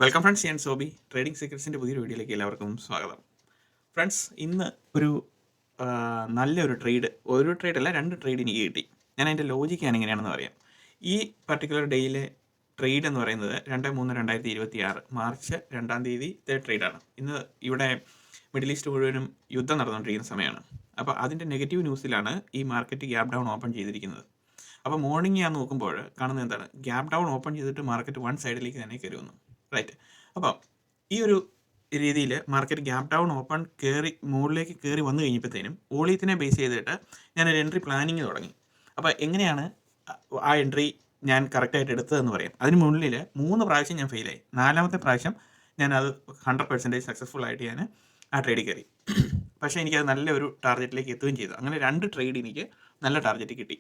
Welcome friends, ഞാൻ Sobi. Trading സീക്രട്സിൻ്റെ പുതിയൊരു വീഡിയോയിലേക്ക് എല്ലാവർക്കും സ്വാഗതം. ഫ്രണ്ട്സ്, ഇന്ന് ഒരു നല്ലൊരു ട്രേഡല്ല, 2 ട്രേഡ് എനിക്ക് കിട്ടി. ഞാൻ അതിൻ്റെ ലോജിക്കാണ് എങ്ങനെയാണെന്ന് പറയാം. ഈ പർട്ടിക്കുലർ ഡേയിലെ ട്രേഡ് എന്ന് പറയുന്നത് 2/3/2026 മാർച്ച് 2-ാം തീയതിത്തെ ട്രേഡാണ്. ഇന്ന് ഇവിടെ മിഡിൽ ഈസ്റ്റ് മുഴുവനും യുദ്ധം നടന്നുകൊണ്ടിരിക്കുന്ന സമയമാണ്. അപ്പോൾ അതിൻ്റെ നെഗറ്റീവ് ന്യൂസിലാണ് ഈ മാർക്കറ്റ് ഗ്യാപ് ഡൗൺ ഓപ്പൺ ചെയ്തിരിക്കുന്നത്. അപ്പോൾ മോർണിംഗ് ഞാൻ നോക്കുമ്പോൾ കാണുന്നത് എന്താണ്, ഗ്യാപ് ഡൗൺ ഓപ്പൺ ചെയ്തിട്ട് മാർക്കറ്റ് വൺ സൈഡിലേക്ക് തന്നെ കയറി വന്നു. റൈറ്റ്. അപ്പോൾ ഈ ഒരു രീതിയിൽ മാർക്കറ്റ് ഗ്യാപ് ഡൗൺ ഓപ്പൺ മുകളിലേക്ക് കയറി വന്നു കഴിഞ്ഞപ്പോഴത്തേനും വോളിയത്തിനെ ബേസ് ചെയ്തിട്ട് ഞാനൊരു എൻട്രി പ്ലാനിങ് തുടങ്ങി. അപ്പോൾ എങ്ങനെയാണ് ആ എൻട്രി ഞാൻ കറക്റ്റായിട്ട് എടുത്തതെന്ന് പറയാം. അതിന് മുന്നിൽ 3 പ്രാവശ്യം ഞാൻ ഫെയിലായി. 4-മത്തെ പ്രാവശ്യം ഞാൻ അത് 100% സക്സസ്ഫുൾ ആയിട്ട് ഞാൻ ആ ട്രേഡിൽ കയറി. പക്ഷേ എനിക്കത് നല്ലൊരു ടാർഗറ്റിലേക്ക് എത്തുകയും ചെയ്തു. അങ്ങനെ 2 ട്രേഡ് എനിക്ക് നല്ല ടാർഗറ്റ് കിട്ടി.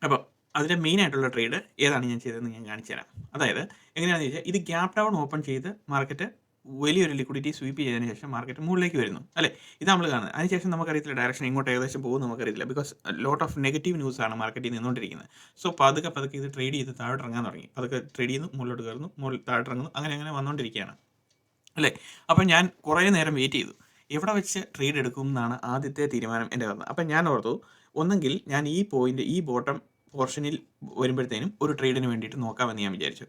അപ്പോൾ അതിൻ്റെ മെയിൻ ആയിട്ടുള്ള ട്രേഡ് ഏതാണ് ഞാൻ ചെയ്തതെന്ന് ഞാൻ കാണിച്ചു തരാം. അതായത് എങ്ങനെയാണെന്ന് ചോദിച്ചാൽ, ഇത് ഗ്യാപ് ഡൗൺ ഓപ്പൺ ചെയ്ത് മാർക്കറ്റ് വലിയൊരു ലിക്വിഡിറ്റി സ്വീപ്പ് ചെയ്തതിന് ശേഷം മാർക്കറ്റ് മുകളിലേക്ക് വരുന്നു അല്ലേ, ഇത് നമ്മൾ കാണുന്നത്. അതിനുശേഷം നമുക്കറിയത്തില്ല ഡയറക്ഷൻ ഇങ്ങോട്ട് ഏകദേശം പോകും, നമുക്കറിയത്തില്ല. ബിക്കോസ് ലോട്ട് ഓഫ് നെഗറ്റീവ് ന്യൂസാണ് മാർക്കറ്റിൽ നിന്നുകൊണ്ടിരിക്കുന്നത്. സോ പതുക്കെ ഇത് ട്രേഡ് ചെയ്ത് താഴോട്ട് ഇറങ്ങാൻ തുടങ്ങി. പതുക്കെ ട്രേഡ് ചെയ്യുന്നു, മുകളിലോട്ട് കയറുന്നു, താഴോട്ട് ഇറങ്ങുന്നു, അങ്ങനെ വന്നുകൊണ്ടിരിക്കുകയാണ് അല്ലേ. അപ്പോൾ ഞാൻ കുറേ നേരം വെയിറ്റ് ചെയ്തു, എവിടെ വെച്ച് ട്രേഡ് എടുക്കും എന്നാണ് ആദ്യത്തെ തീരുമാനം എൻ്റെ വന്നത്. അപ്പം ഞാൻ ഓർത്തു, ഒന്നെങ്കിൽ ഞാൻ ഈ ബോട്ടം പോർഷനിൽ വരുമ്പോഴത്തേനും ഒരു ട്രേഡിന് വേണ്ടിയിട്ട് നോക്കാമെന്ന് ഞാൻ വിചാരിച്ചു.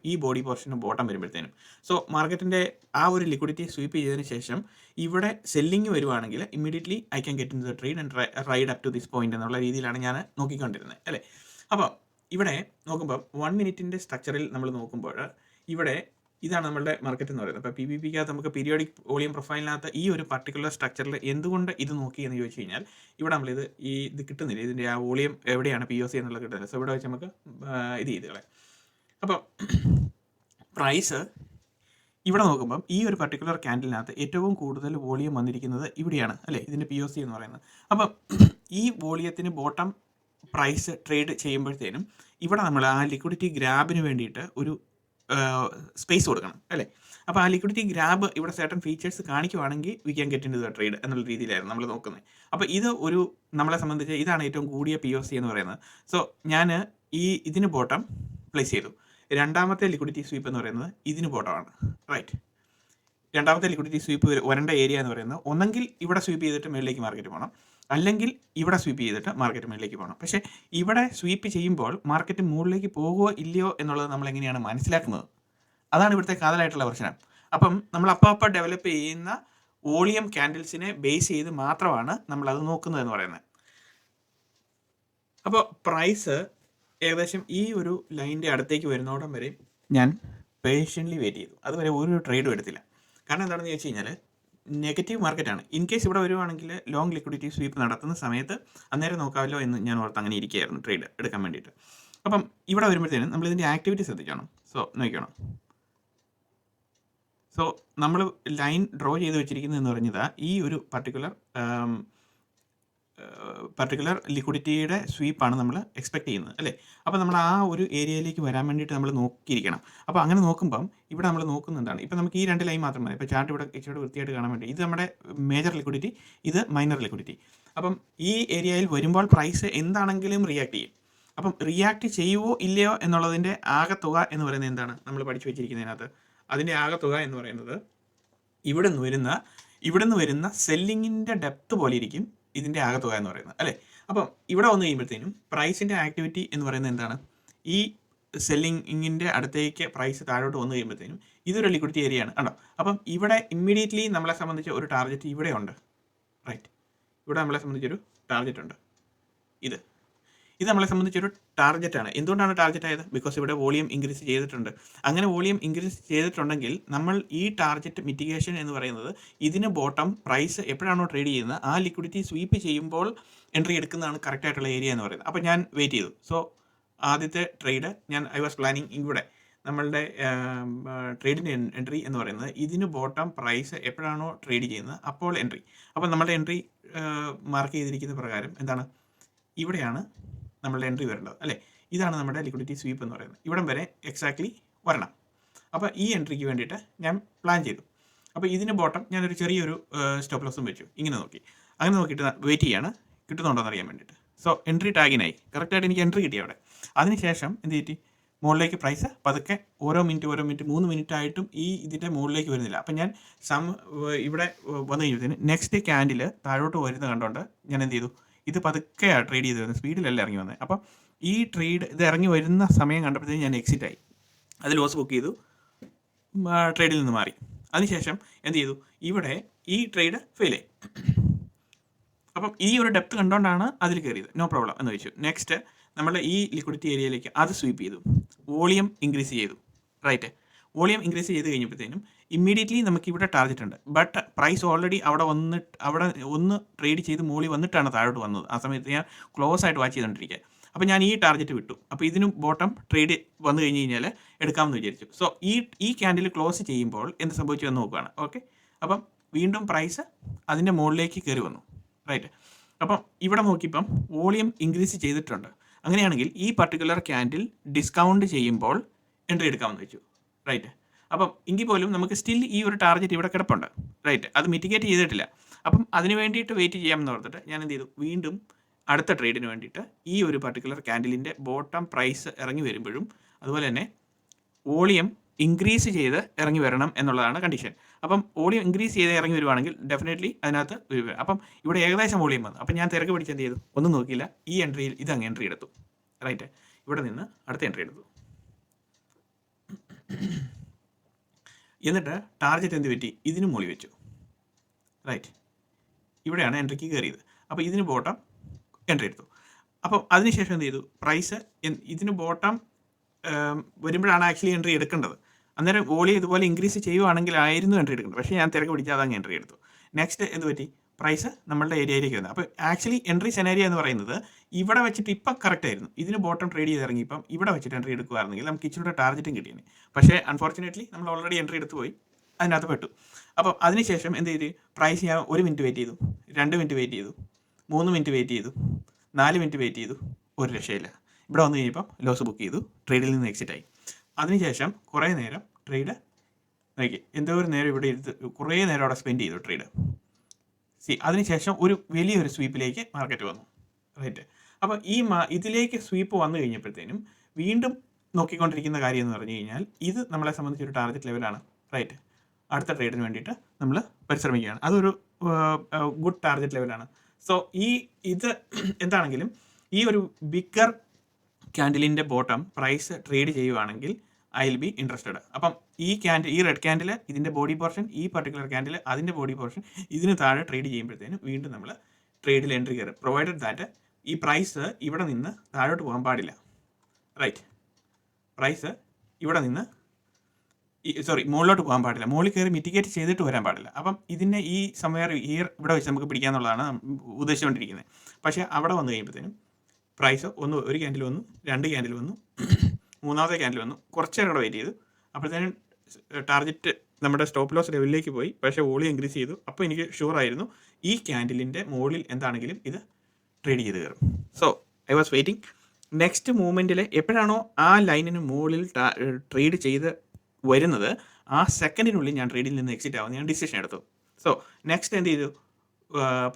ഈ ബോഡി പോർഷന് ബോട്ടം വരുമ്പോഴത്തേനും. സോ മാർക്കറ്റിൻ്റെ ആ ഒരു ലിക്വിഡിറ്റി സ്വീപ്പ് ചെയ്തതിന് ശേഷം ഇവിടെ സെല്ലിങ് വരുവാണെങ്കിൽ immediately I can get in the trade and ride up to this point എന്നുള്ള രീതിയിലാണ് ഞാൻ നോക്കിക്കൊണ്ടിരുന്നത് അല്ലേ. അപ്പോൾ ഇവിടെ നോക്കുമ്പോൾ 1 മിനിറ്റിൻ്റെ സ്ട്രക്ചറിൽ നമ്മൾ നോക്കുമ്പോൾ ഇവിടെ ഇതാണ് നമ്മളുടെ മാർക്കറ്റ് എന്ന് പറയുന്നത്. അപ്പോൾ PBPക്കകത്ത് നമുക്ക് പീരിയോഡിക് വോളിയം പ്രൊഫൈലിനകത്ത് ഈ ഒരു പർട്ടിക്കുലർ സ്ട്രക്ചറിൽ എന്തുകൊണ്ട് ഇത് നോക്കി എന്ന് ചോദിച്ചു കഴിഞ്ഞാൽ, ഇവിടെ ഇത് കിട്ടുന്നില്ല, ഇതിൻ്റെ ആ വോളിയം എവിടെയാണ് POC എന്നുള്ളത് കിട്ടുന്നില്ല. സോ ഇവിടെ വെച്ച് നമുക്ക് ഇത് ചെയ്ത് കളയാം. അപ്പോൾ പ്രൈസ് ഇവിടെ നോക്കുമ്പം ഈ ഒരു പർട്ടിക്കുലർ ക്യാൻഡിലിനകത്ത് ഏറ്റവും കൂടുതൽ വോളിയം വന്നിരിക്കുന്നത് ഇവിടെയാണ് അല്ലേ, ഇതിൻ്റെ POC എന്ന് പറയുന്നത്. അപ്പം ഈ വോളിയത്തിന് ബോട്ടം പ്രൈസ് ട്രേഡ് ചെയ്യുമ്പോഴത്തേനും ഇവിടെ നമ്മൾ ആ ലിക്വിഡിറ്റി ഗ്രാബിന് വേണ്ടിയിട്ട് ഒരു സ്പേസ് കൊടുക്കണം അല്ലേ. അപ്പോൾ ആ ലിക്വിഡിറ്റി ഗ്രാബ് ഇവിടെ സർട്ടൺ ഫീച്ചേഴ്സ് കാണിക്കുവാണെങ്കിൽ we can get into the trade എന്നുള്ള രീതിയിലായിരുന്നു നമ്മൾ നോക്കുന്നത്. അപ്പോൾ ഇത് നമ്മളെ സംബന്ധിച്ച് ഇതാണ് ഏറ്റവും കൂടിയ POC എന്ന് പറയുന്നത്. സോ ഞാൻ ഇതിന് ബോട്ടം പ്ലേസ് ചെയ്തു. 2-മത്തെ ലിക്വിഡിറ്റി സ്വീപ്പ് എന്ന് പറയുന്നത് ഇതിന് ബോട്ടമാണ്. റൈറ്റ്. 2-മത്തെ ലിക്വിഡിറ്റി സ്വീപ്പ് വരേണ്ട ഏരിയ എന്ന് പറയുന്നത് ഒന്നെങ്കിൽ ഇവിടെ സ്വീപ്പ് ചെയ്തിട്ട് മേളിലേക്ക് മാർക്കറ്റ് പോകണം, അല്ലെങ്കിൽ ഇവിടെ സ്വീപ്പ് ചെയ്തിട്ട് മാർക്കറ്റ് മേളിലേക്ക് പോകണം. പക്ഷേ ഇവിടെ സ്വീപ്പ് ചെയ്യുമ്പോൾ മാർക്കറ്റ് മുകളിലേക്ക് പോകുമോ ഇല്ലയോ എന്നുള്ളത് നമ്മൾ എങ്ങനെയാണ് മനസ്സിലാക്കുന്നത്? അതാണ് ഇവിടുത്തെ കാതലായിട്ടുള്ള പ്രശ്നം. അപ്പം നമ്മൾ അപ്പോൾ ഡെവലപ്പ് ചെയ്യുന്ന വോളിയം ക്യാൻഡിൽസിനെ ബേസ് ചെയ്ത് മാത്രമാണ് നമ്മളത് നോക്കുന്നതെന്ന് പറയുന്നത്. അപ്പോൾ പ്രൈസ് ഏകദേശം ഈ ഒരു ലൈനിൻ്റെ അടുത്തേക്ക് വരുന്നോടം വരെ ഞാൻ പേഷ്യൻ്റ്ലി വെയിറ്റ് ചെയ്തു. അതുവരെ ഒരു ട്രേഡും എടുത്തില്ല. കാരണം എന്താണെന്ന് ചോദിച്ചു കഴിഞ്ഞാൽ, നെഗറ്റീവ് മാർക്കറ്റാണ്. ഇൻ കേസ് ഇവിടെ വരുവാണെങ്കിൽ ലോങ് ലിക്വിഡിറ്റി സ്വീപ്പ് നടത്തുന്ന സമയത്ത് അന്നേരം നോക്കാമല്ലോ എന്ന് ഞാൻ ഓർത്ത് അങ്ങനെ ഇരിക്കുകയായിരുന്നു ട്രേഡ് എടുക്കാൻ വേണ്ടിയിട്ട്. അപ്പം ഇവിടെ വരുമ്പോഴത്തേനും നമ്മൾ ഇതിൻ്റെ ആക്ടിവിറ്റി ശ്രദ്ധിക്കണം. സോ നോക്കണം, സോ നമ്മൾ ലൈൻ ഡ്രോ ചെയ്ത് വെച്ചിരിക്കുന്നതെന്ന് പറഞ്ഞത് ഈ ഒരു പർട്ടിക്കുലർ ലിക്വിഡിറ്റിയുടെ സ്വീപ്പാണ് നമ്മൾ എക്സ്പെക്ട് ചെയ്യുന്നത് അല്ലേ. അപ്പോൾ നമ്മൾ ആ ഒരു ഏരിയയിലേക്ക് വരാൻ വേണ്ടിയിട്ട് നമ്മൾ നോക്കിയിരിക്കണം. അപ്പോൾ അങ്ങനെ നോക്കുമ്പം ഇവിടെ നമ്മൾ നോക്കുന്നുണ്ടാണ്, ഇപ്പോൾ നമുക്ക് ഈ 2 ലൈൻ മാത്രം മതി. ഇപ്പോൾ ചാർട്ട് ഇവിടെ ഇച്ചിരി വൃത്തിയായിട്ട് കാണാൻ വേണ്ടി ഇത് നമ്മുടെ മേജർ ലിക്വിഡിറ്റി, ഇത് മൈനർ ലിക്വിഡിറ്റി. അപ്പം ഈ ഏരിയയിൽ വരുമ്പോൾ പ്രൈസ് എന്താണെങ്കിലും റിയാക്ട് ചെയ്യും. അപ്പം റിയാക്ട് ചെയ്യുമോ ഇല്ലയോ എന്നുള്ളതിൻ്റെ ആകെ തുക എന്ന് പറയുന്നത് എന്താണ്, നമ്മൾ പഠിച്ചു വെച്ചിരിക്കുന്നതിനകത്ത് അതിൻ്റെ ആകെ തുക എന്ന് പറയുന്നത് ഇവിടെ നിന്ന് വരുന്ന സെല്ലിങ്ങിൻ്റെ ഡെപ്ത് പോലെ ഇരിക്കും ഇതിൻ്റെ ആകെ തുക എന്ന് പറയുന്നത് അല്ലേ. അപ്പം ഇവിടെ വന്നു കഴിയുമ്പോഴത്തേനും പ്രൈസിൻ്റെ ആക്ടിവിറ്റി എന്ന് പറയുന്നത് എന്താണ്, ഈ സെല്ലിങ്ങിൻ്റെ അടുത്തേക്ക് പ്രൈസ് താഴോട്ട് വന്നു കഴിയുമ്പോഴത്തേനും ഇതൊരു ലിക്വിഡിറ്റി ഏരിയ ആണ് കണ്ടോ. അപ്പം ഇവിടെ ഇമ്മീഡിയറ്റ്ലി നമ്മളെ സംബന്ധിച്ച് ഒരു ടാർഗറ്റ് ഇവിടെ ഉണ്ട്. റൈറ്റ്. ഇവിടെ നമ്മളെ സംബന്ധിച്ചൊരു ടാർഗറ്റ് ഉണ്ട്. ഇത് നമ്മളെ സംബന്ധിച്ചൊരു ടാർഗറ്റാണ്. എന്തുകൊണ്ടാണ് ടാർഗറ്റ് ആയത്? ബിക്കോസ് ഇവിടെ വോളിയം ഇൻക്രീസ് ചെയ്തിട്ടുണ്ട്. അങ്ങനെ വോളിയം ഇൻക്രീസ് ചെയ്തിട്ടുണ്ടെങ്കിൽ നമ്മൾ ഈ ടാർഗറ്റ് മിറ്റിഗേഷൻ എന്ന് പറയുന്നത് ഇതിന് ബോട്ടം പ്രൈസ് എപ്പോഴാണോ ട്രേഡ് ചെയ്യുന്നത് ആ ലിക്വിഡിറ്റി സ്വീപ്പ് ചെയ്യുമ്പോൾ എൻട്രി എടുക്കുന്നതാണ് കറക്റ്റായിട്ടുള്ള ഏരിയ എന്ന് പറയുന്നത്. അപ്പോൾ ഞാൻ വെയിറ്റ് ചെയ്തു. സോ ആദ്യത്തെ ട്രേഡ് ഐ വാസ് പ്ലാനിങ് ഇവിടെ നമ്മളുടെ ട്രേഡിൻ്റെ എൻട്രി എന്ന് പറയുന്നത് ഇതിന് ബോട്ടം പ്രൈസ് എപ്പോഴാണോ ട്രേഡ് ചെയ്യുന്നത് അപ്പോൾ എൻട്രി. അപ്പോൾ നമ്മുടെ എൻട്രി മാർക്ക് ചെയ്തിരിക്കുന്ന പ്രകാരം എന്താണ്, ഇവിടെയാണ് നമ്മളുടെ എൻട്രി വരേണ്ടത് അല്ലേ. ഇതാണ് നമ്മുടെ ലിക്വിഡിറ്റി സ്വീപ്പ് എന്ന് പറയുന്നത്. ഇവിടം വരെ എക്സാക്ട്ലി വരണം. അപ്പോൾ ഈ എൻട്രിക്ക് വേണ്ടിയിട്ട് ഞാൻ പ്ലാൻ ചെയ്തു. അപ്പോൾ ഇതിന് ബോട്ടം ഞാനൊരു ചെറിയൊരു സ്റ്റോപ്പ് ലോസും വെച്ചു. ഇങ്ങനെ നോക്കിയിട്ട് വെയിറ്റ് ചെയ്യാണ് കിട്ടുന്നുണ്ടോ എന്ന് അറിയാൻ വേണ്ടിയിട്ട്. സോ എൻട്രി ടാഗിനായി കറക്റ്റായിട്ട് എനിക്ക് എൻട്രി കിട്ടി അവിടെ. അതിനുശേഷം എന്ത് പറ്റി, മുകളിലേക്ക് പ്രൈസ് പതുക്കെ ഓരോ മിനിറ്റ് 3 മിനിറ്റ് ആയിട്ടും ഇതിൻ്റെ മുകളിലേക്ക് വരുന്നില്ല. അപ്പം ഞാൻ ഇവിടെ വന്നു കഴിയുമ്പോഴത്തേന് നെക്സ്റ്റ് ക്യാൻഡിൽ താഴോട്ട് വരുന്നത് കണ്ടുകൊണ്ട് ഞാൻ എന്ത് ചെയ്തു, ഇത് പതുക്കെയാണ് ട്രേഡ് ചെയ്ത് വരുന്നത്, സ്പീഡിലല്ല ഇറങ്ങി വന്നത്. അപ്പം ഈ ഇത് ഇറങ്ങി വരുന്ന സമയം കണ്ടപ്പോഴത്തേക്കും ഞാൻ എക്സിറ്റ് ആയി, അത് ലോസ് ബുക്ക് ചെയ്തു, ട്രേഡിൽ നിന്ന് മാറി. അതിനുശേഷം എന്ത് ചെയ്തു, ഇവിടെ ഈ ട്രേഡ് ഫെയിലായി. അപ്പം ഈ ഒരു ഡെപ്ത് കണ്ടുകൊണ്ടാണ് അതിൽ കയറിയത്, നോ പ്രോബ്ലം എന്ന് വെച്ചു. നെക്സ്റ്റ് നമ്മൾ ഈ ലിക്വിഡിറ്റി ഏരിയയിലേക്ക് അത് സ്വീപ്പ് ചെയ്തു, വോളിയം ഇൻക്രീസ് ചെയ്തു. റൈറ്റ്, വോളിയം ഇൻക്രീസ് ചെയ്ത് കഴിഞ്ഞപ്പോഴത്തേനും ഇമ്മീഡിയറ്റ്ലി നമുക്ക് ഇവിടെ ടാർഗറ്റ് ഉണ്ട്. ബട്ട് പ്രൈസ് ഓൾറെഡി അവിടെ ഒന്ന് ട്രേഡ് ചെയ്ത് മുകളിൽ വന്നിട്ടാണ് താഴോട്ട് വന്നത്. ആ സമയത്ത് ഞാൻ ക്ലോസ് ആയിട്ട് വാച്ച് ചെയ്തുകൊണ്ടിരിക്കുക. അപ്പോൾ ഞാൻ ഈ ടാർഗറ്റ് വിട്ടു. അപ്പോൾ ഇതിന് ബോട്ടം ട്രേഡ് വന്നു കഴിഞ്ഞ് കഴിഞ്ഞാൽ എടുക്കാമെന്ന് വിചാരിച്ചു. സോ ഈ ക്യാൻഡിൽ ക്ലോസ് ചെയ്യുമ്പോൾ എന്ത് സംഭവിച്ചു എന്ന് നോക്കുകയാണ്. ഓക്കെ, അപ്പം വീണ്ടും പ്രൈസ് അതിൻ്റെ മുകളിലേക്ക് കയറി വന്നു. റൈറ്റ്, അപ്പം ഇവിടെ നോക്കിയപ്പം വോളിയം ഇൻക്രീസ് ചെയ്തിട്ടുണ്ട്. അങ്ങനെയാണെങ്കിൽ ഈ പർട്ടിക്കുലർ ക്യാൻഡിൽ ഡിസ്കൗണ്ട് ചെയ്യുമ്പോൾ എൻട്രി എടുക്കാമെന്ന് വെച്ചു. റൈറ്റ്, അപ്പം എങ്കിൽ പോലും നമുക്ക് സ്റ്റിൽ ഈ ഒരു ടാർഗറ്റ് ഇവിടെ കിടപ്പുണ്ട്. റൈറ്റ്, അത് മിറ്റിഗേറ്റ് ചെയ്തിട്ടില്ല. അപ്പം അതിന് വേണ്ടിയിട്ട് വെയിറ്റ് ചെയ്യാമെന്ന് ഓർത്തിട്ട് ഞാൻ എന്ത് ചെയ്തു, വീണ്ടും അടുത്ത ട്രേഡിന് വേണ്ടിയിട്ട് ഈ ഒരു പർട്ടിക്കുലർ ക്യാൻഡിലിൻ്റെ ബോട്ടം പ്രൈസ് ഇറങ്ങി വരുമ്പോഴും അതുപോലെ തന്നെ വോളിയം ഇൻക്രീസ് ചെയ്ത് ഇറങ്ങി വരണം എന്നുള്ളതാണ് കണ്ടീഷൻ. അപ്പം വോളിയം ഇൻക്രീസ് ചെയ്ത് ഇറങ്ങി വരുവാണെങ്കിൽ ഡെഫിനറ്റ്ലി അതിനകത്ത് വരും. അപ്പം ഇവിടെ ഏകദേശം വോളിയം വന്നു. അപ്പം ഞാൻ തിരക്ക് പിടിച്ച് എന്ത് ചെയ്തു, ഒന്നും നോക്കിയില്ല, ഈ എൻട്രിയിൽ ഇതങ്ങ് എൻട്രി എടുത്തു. റൈറ്റ്, ഇവിടെ നിന്ന് അടുത്ത എൻട്രി എടുത്തു. എന്നിട്ട് ടാർഗറ്റ് എന്ത് പറ്റി, ഇതിന് മുകളിൽ വെച്ചു. റൈറ്റ്, ഇവിടെയാണ് എൻട്രിക്ക് കയറിയത്. അപ്പോൾ ഇതിന് ബോട്ടം എൻട്രി എടുത്തു. അപ്പം അതിനുശേഷം എന്ത് ചെയ്തു, പ്രൈസ് ഇതിന് ബോട്ടം വരുമ്പോഴാണ് ആക്ച്വലി എൻട്രി എടുക്കേണ്ടത്. അന്നേരം വോളിയം ഇതുപോലെ ഇൻക്രീസ് ചെയ്യുവാണെങ്കിലായിരുന്നു എൻട്രി എടുക്കേണ്ടത്. പക്ഷേ ഞാൻ തിരക്ക് പിടിച്ചാൽ അതങ്ങ് എൻട്രി എടുത്തു. നെക്സ്റ്റ് എന്ത് പറ്റി, പ്രൈസ് നമ്മളുടെ ഏരിയയിലേക്ക് വന്നു. അപ്പോൾ ആക്ച്വലി എൻട്രി സെനാരിയ എന്ന് പറയുന്നത് ഇവിടെ വെച്ചിട്ട് ഇപ്പം കറക്റ്റ് ആയിരുന്നു. ഇതിന് ബോട്ടം ട്രേഡ് ചെയ്ത് ഇറങ്ങി ഇപ്പം ഇവിടെ വെച്ചിട്ട് എൻട്രി എടുക്കുകയാണെങ്കിൽ നമുക്ക് ഇച്ചിരി ടാർഗറ്റും കിട്ടിയേനെ. പക്ഷേ അൺഫോർച്ചുനേറ്റ്ലി നമ്മൾ ഓൾറെഡി എൻട്രി എടുത്ത് പോയി, അതിനകത്ത് പെട്ടു. അപ്പം അതിനുശേഷം എന്ത് ചെയ്തു, പ്രൈസ് ഞാൻ 1 മിനിറ്റ് വെയിറ്റ് ചെയ്തു, 2 മിനിറ്റ് വെയിറ്റ് ചെയ്തു, 3 മിനിറ്റ് വെയിറ്റ് ചെയ്തു, 4 മിനിറ്റ് വെയിറ്റ് ചെയ്തു, ഒരു രക്ഷയില്ല. ഇവിടെ വന്നു കഴിഞ്ഞപ്പം ലോസ് ബുക്ക് ചെയ്തു, ട്രേഡിൽ നിന്ന് എക്സിറ്റ് ആയി. അതിനുശേഷം കുറേ നേരം ട്രേഡ് നോക്കി, എന്തോ ഒരു നേരം ഇവിടെ ഇരുന്ന് കുറേ നേരം അവിടെ സ്പെൻഡ് ചെയ്തു ട്രേഡ്. അതിനുശേഷം ഒരു വലിയൊരു സ്വീപ്പിലേക്ക് മാർക്കറ്റ് വന്നു. റൈറ്റ്, അപ്പോൾ ഇതിലേക്ക് സ്വീപ്പ് വന്നു കഴിഞ്ഞപ്പോഴത്തേനും വീണ്ടും നോക്കിക്കൊണ്ടിരിക്കുന്ന കാര്യം എന്ന് പറഞ്ഞു കഴിഞ്ഞാൽ ഇത് നമ്മളെ സംബന്ധിച്ചൊരു ടാർഗറ്റ് ലെവലാണ്. റൈറ്റ്, അടുത്ത ട്രേഡിന് വേണ്ടിയിട്ട് നമ്മൾ പരിശ്രമിക്കുകയാണ്. അതൊരു ഗുഡ് ടാർഗറ്റ് ലെവലാണ്. സോ ഇത് എന്താണെങ്കിലും ഈ ഒരു ബിഗർ ക്യാൻഡിലിൻ്റെ ബോട്ടം പ്രൈസ് ട്രേഡ് ചെയ്യുവാണെങ്കിൽ ഐ വിൽ ബി ഇൻട്രസ്റ്റഡ്. അപ്പം ഈ റെഡ് ക്യാൻഡിൽ ഇതിൻ്റെ ബോഡി പോർഷൻ, ഈ പർട്ടിക്കുലർ ക്യാൻഡിൽ അതിൻ്റെ ബോഡി പോർഷൻ, ഇതിന് താഴെ ട്രേഡ് ചെയ്യുമ്പോഴത്തേനും വീണ്ടും നമ്മൾ ട്രേഡിൽ എൻട്രി കയറും, പ്രൊവൈഡഡ് ദാറ്റ് ഈ പ്രൈസ് ഇവിടെ നിന്ന് താഴോട്ട് പോകാൻ പാടില്ല. റൈറ്റ്, പ്രൈസ് ഇവിടെ നിന്ന് മുകളിലോട്ട് പോകാൻ പാടില്ല, മുകളിൽ കയറി മിറ്റിഗേറ്റ് ചെയ്തിട്ട് വരാൻ പാടില്ല. അപ്പം ഇതിനെ ഈ സംവെയർ ഇവിടെ വെച്ച് നമുക്ക് പിടിക്കാന്നുള്ളതാണ് ഉദ്ദേശിച്ചുകൊണ്ടിരിക്കുന്നത്. പക്ഷേ അവിടെ വന്നു കഴിയുമ്പോഴത്തേനും പ്രൈസ് ഒരു ക്യാൻഡിൽ വന്നു, 2 ക്യാൻഡിൽ വന്നു, 3ാമത്തെ ക്യാൻഡിൽ വന്നു, കുറച്ച് നേരം കൂടെ വെയിറ്റ് ചെയ്തു. അപ്പോഴത്തേനും ടാർഗറ്റ് നമ്മുടെ സ്റ്റോപ്പ് ലോസ് ലെവലിലേക്ക് പോയി. പക്ഷേ വോളിയം ഇൻക്രീസ് ചെയ്തു. അപ്പോൾ എനിക്ക് ഷുവറായിരുന്നു ഈ ക്യാൻഡിലിൻ്റെ മുകളിൽ എന്താണെങ്കിലും ഇത് ട്രേഡ് ചെയ്ത് കയറും. So I was waiting. Next മൂവ്മെൻറ്റിൽ എപ്പോഴാണോ ആ ലൈനിന് മുകളിൽ ട്രേഡ് ചെയ്ത് വരുന്നത്, ആ സെക്കൻഡിനുള്ളിൽ ഞാൻ ട്രേഡിൽ നിന്ന് എക്സിറ്റ് ആവുന്ന ഞാൻ ഡിസിഷൻ എടുത്തു. സോ നെക്സ്റ്റ് എന്ത് ചെയ്തു,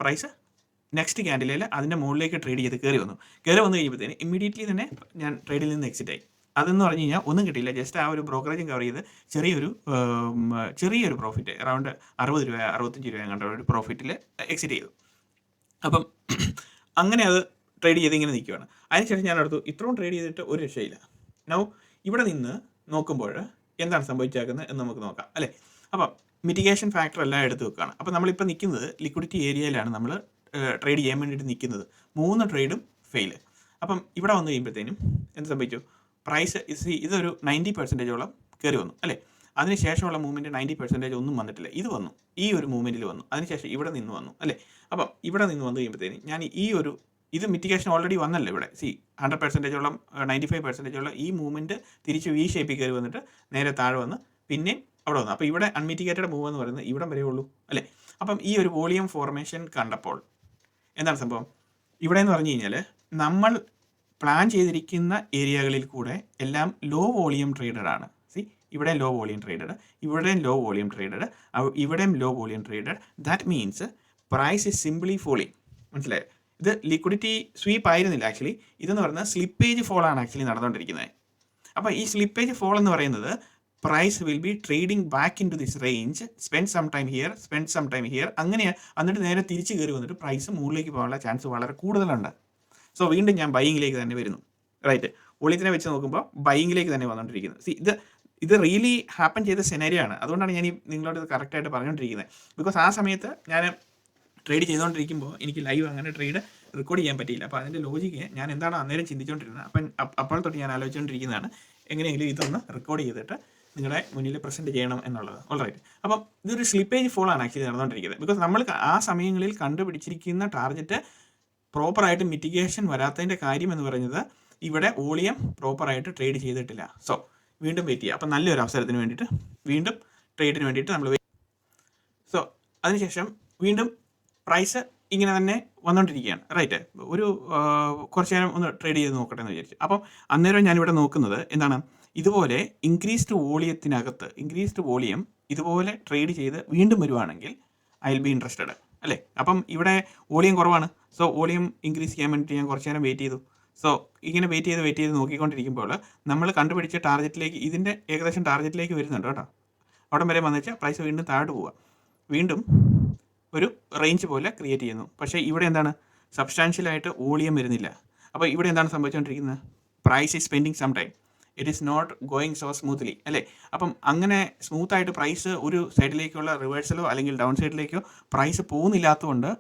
പ്രൈസ് നെക്സ്റ്റ് ക്യാൻഡിലിൽ അതിൻ്റെ മുകളിലേക്ക് ട്രേഡ് ചെയ്ത് കയറി വന്നു കഴിയുമ്പോഴത്തേന് ഇമ്മീഡിയറ്റ്ലി തന്നെ ഞാൻ ട്രേഡിൽ നിന്ന് എക്സിറ്റ് ആയി. അതെന്ന് പറഞ്ഞു കഴിഞ്ഞാൽ ഒന്നും കിട്ടിയില്ല, ജസ്റ്റ് ആ ഒരു ബ്രോക്കറേജും കവർ ചെയ്ത് ചെറിയൊരു പ്രോഫിറ്റ്, അറൗണ്ട് 60 രൂപ 65 രൂപ കണ്ട ഒരു പ്രോഫിറ്റിൽ എക്സിറ്റ് ചെയ്തു. അപ്പം അങ്ങനെ അത് ട്രേഡ് ചെയ്ത് ഇങ്ങനെ നിൽക്കുകയാണ്. അതിനുശേഷം ഞാൻ എടുത്തു, ഇത്രയും ട്രേഡ് ചെയ്തിട്ട് ഒരു രക്ഷയില്ല. നൗ ഇവിടെ നിന്ന് നോക്കുമ്പോൾ എന്താണ് സംഭവിച്ചേക്കുന്നത് എന്ന് നമുക്ക് നോക്കാം അല്ലേ. അപ്പം മിറ്റിഗേഷൻ ഫാക്ടർ എല്ലാം എടുത്ത് വെക്കുകയാണ്. അപ്പം നമ്മളിപ്പോൾ നിൽക്കുന്നത് ലിക്വിഡിറ്റി ഏരിയയിലാണ് നമ്മൾ ട്രേഡ് ചെയ്യാൻ വേണ്ടിയിട്ട് നിൽക്കുന്നത്. 3 ട്രേഡും ഫെയിൽ. അപ്പം ഇവിടെ വന്നു കഴിയുമ്പോഴത്തേനും എന്ത് സംഭവിച്ചു, പ്രൈസ് ഇതൊരു 90% കയറി വന്നു അല്ലേ. അതിനുശേഷമുള്ള മൂവ്മെൻറ്റ് 90% ഒന്നും വന്നിട്ടില്ല. ഇത് വന്നു, ഈ ഒരു മൂവ്മെൻറ്റിൽ വന്നു, അതിനുശേഷം ഇവിടെ നിന്ന് വന്നു അല്ലേ. അപ്പം ഇവിടെ നിന്ന് വന്നു കഴിയുമ്പോഴത്തേനും ഞാൻ ഇത് മിറ്റിഗേഷൻ ഓൾറെഡി വന്നല്ലോ ഇവിടെ. 100% 95% ഈ മൂവ്മെൻറ്റ് തിരിച്ച് വി ഷേപ്പിൽ കയറി വന്നിട്ട് നേരെ താഴെ വന്ന് പിന്നെയും അവിടെ വന്നു. അപ്പോൾ ഇവിടെ അൺമിറ്റിഗേറ്റഡ് മൂവ് എന്ന് പറയുന്നത് ഇവിടം വരെ ഉള്ളൂ അല്ലേ. അപ്പം ഈ ഒരു വോളിയം ഫോർമേഷൻ കണ്ടപ്പോൾ എന്താണ് സംഭവം, ഇവിടെ എന്ന് പറഞ്ഞു കഴിഞ്ഞാൽ നമ്മൾ പ്ലാൻ ചെയ്തിരിക്കുന്ന ഏരിയകളിൽ കൂടെ എല്ലാം ലോ വോളിയം ട്രേഡഡ് ആണ്. ഇവിടെ ലോ വോളിയം ട്രേഡഡ്, ഇവിടെയും ലോ വോളിയം ട്രേഡഡ്, ഇവിടെയും low volume traded. That means price is simply falling. മനസ്സിലായോ? ഇത് ലിക്വിഡിറ്റി സ്വീപ്പ് ആയിരുന്നില്ല ആക്ച്വലി. ഇതെന്ന് പറയുന്നത് സ്ലിപ്പേജ് ഫോളാണ് ആക്ച്വലി നടന്നുകൊണ്ടിരിക്കുന്നത്. അപ്പോൾ ഈ സ്ലിപ്പേജ് ഫോൾ എന്ന് പറയുന്നത് price will be trading back in to this range, spend some time here, അങ്ങനെ എന്നിട്ട് നേരെ തിരിച്ച് കയറി വന്നിട്ട് പ്രൈസ് മുകളിലേക്ക് പോകാനുള്ള ചാൻസ് വളരെ കൂടുതലുണ്ട്. സോ വീണ്ടും ഞാൻ ബൈയിങ്ങിലേക്ക് തന്നെ വരുന്നു, റൈറ്റ്. വോളിയത്തിനെ വെച്ച് നോക്കുമ്പോൾ ബൈയിങ്ങിലേക്ക് തന്നെ വന്നുകൊണ്ടിരിക്കുന്നത്. ഇത് റിയലി ഹാപ്പൻ ചെയ്ത സെനറിയോ ആണ്. അതുകൊണ്ടാണ് ഞാൻ നിങ്ങളോട് ഇത് കറക്റ്റായിട്ട് പറഞ്ഞുകൊണ്ടിരിക്കുന്നത്. ബിക്കോസ് ആ സമയത്ത് ഞാൻ ട്രേഡ് ചെയ്തുകൊണ്ടിരിക്കുമ്പോൾ എനിക്ക് ലൈവ് അങ്ങനെ ട്രേഡ് റെക്കോർഡ് ചെയ്യാൻ പറ്റിയില്ല. അപ്പോൾ അതിൻ്റെ ലോജിക്ക് ഞാൻ എന്താണ് അന്നേരം ചിന്തിച്ചുകൊണ്ടിരുന്നത്, അപ്പോൾ തൊട്ട് ഞാൻ ആലോചിച്ചുകൊണ്ടിരിക്കുന്നതാണ് എങ്ങനെയെങ്കിലും ഇതൊന്ന് റെക്കോർഡ് ചെയ്തിട്ട് നിങ്ങളുടെ മുന്നിൽ പ്രസൻറ്റ് ചെയ്യണം എന്നുള്ളത്. ഓൾറൈറ്റ്. അപ്പം ഇതൊരു സ്ലിപ്പേജ് ഫോളാണ് ആക്ച്വലി നടന്നുകൊണ്ടിരിക്കുന്നത്. ബിക്കോസ് നമ്മൾ ആ സമയങ്ങളിൽ കണ്ടുപിടിച്ചിരിക്കുന്ന ടാർഗറ്റ് പ്രോപ്പറായിട്ട് മിറ്റിഗേഷൻ വരാത്തതിൻ്റെ കാര്യം എന്ന് പറയുന്നത് ഇവിടെ വോളിയം പ്രോപ്പറായിട്ട് ട്രേഡ് ചെയ്തിട്ടില്ല. സോ വീണ്ടും വെയിറ്റ് ചെയ്യുക. അപ്പം നല്ലൊരു അവസരത്തിന് വേണ്ടിയിട്ട് വീണ്ടും ട്രേഡിന് വേണ്ടിയിട്ട് നമ്മൾ സോ അതിനുശേഷം വീണ്ടും പ്രൈസ് ഇങ്ങനെ തന്നെ വന്നുകൊണ്ടിരിക്കുകയാണ്, റൈറ്റ്. ഒരു കുറച്ച് നേരം ഒന്ന് ട്രേഡ് ചെയ്ത് നോക്കട്ടെ എന്ന് വിചാരിച്ചു. അപ്പം അന്നേരം ഞാനിവിടെ നോക്കുന്നത് എന്താണ്, ഇതുപോലെ ഇൻക്രീസ്ഡ് വോളിയം ഇതുപോലെ ട്രേഡ് ചെയ്ത് വീണ്ടും വരുവാണെങ്കിൽ ഐ വിൽ ബി ഇൻട്രസ്റ്റഡ്, അല്ലേ. അപ്പം ഇവിടെ വോളിയം കുറവാണ്. സോ വോളിയം ഇൻക്രീസ് ചെയ്യാൻ വേണ്ടിയിട്ട് ഞാൻ കുറച്ച് നേരം വെയിറ്റ് ചെയ്തു. സോ ഇങ്ങനെ വെയിറ്റ് ചെയ്ത് നോക്കിക്കൊണ്ടിരിക്കുമ്പോൾ നമ്മൾ കണ്ടുപിടിച്ച ടാർഗറ്റിലേക്ക്, ഇതിൻ്റെ ഏകദേശം ടാർഗറ്റിലേക്ക് വരുന്നുണ്ട് കേട്ടോ. അവിടം വരെ വന്നു വെച്ചാൽ പ്രൈസ് വീണ്ടും താഴോട്ട് പോവുക, വീണ്ടും ഒരു റേഞ്ച് പോലെ ക്രിയേറ്റ് ചെയ്യുന്നു. പക്ഷേ ഇവിടെ എന്താണ്, സബ്സ്റ്റാൻഷ്യലായിട്ട് വോളിയം വരുന്നില്ല. അപ്പോൾ ഇവിടെ എന്താണ് സംഭവിച്ചുകൊണ്ടിരിക്കുന്നത്, price is spending some time, it is not going so smoothly, അല്ലേ. അപ്പം അങ്ങനെ സ്മൂത്തായിട്ട് പ്രൈസ് ഒരു സൈഡിലേക്കുള്ള റിവേഴ്സലോ അല്ലെങ്കിൽ ഡൗൺ സൈഡിലേക്കോ പ്രൈസ് പോകുന്നില്ലാത്തതുകൊണ്ട്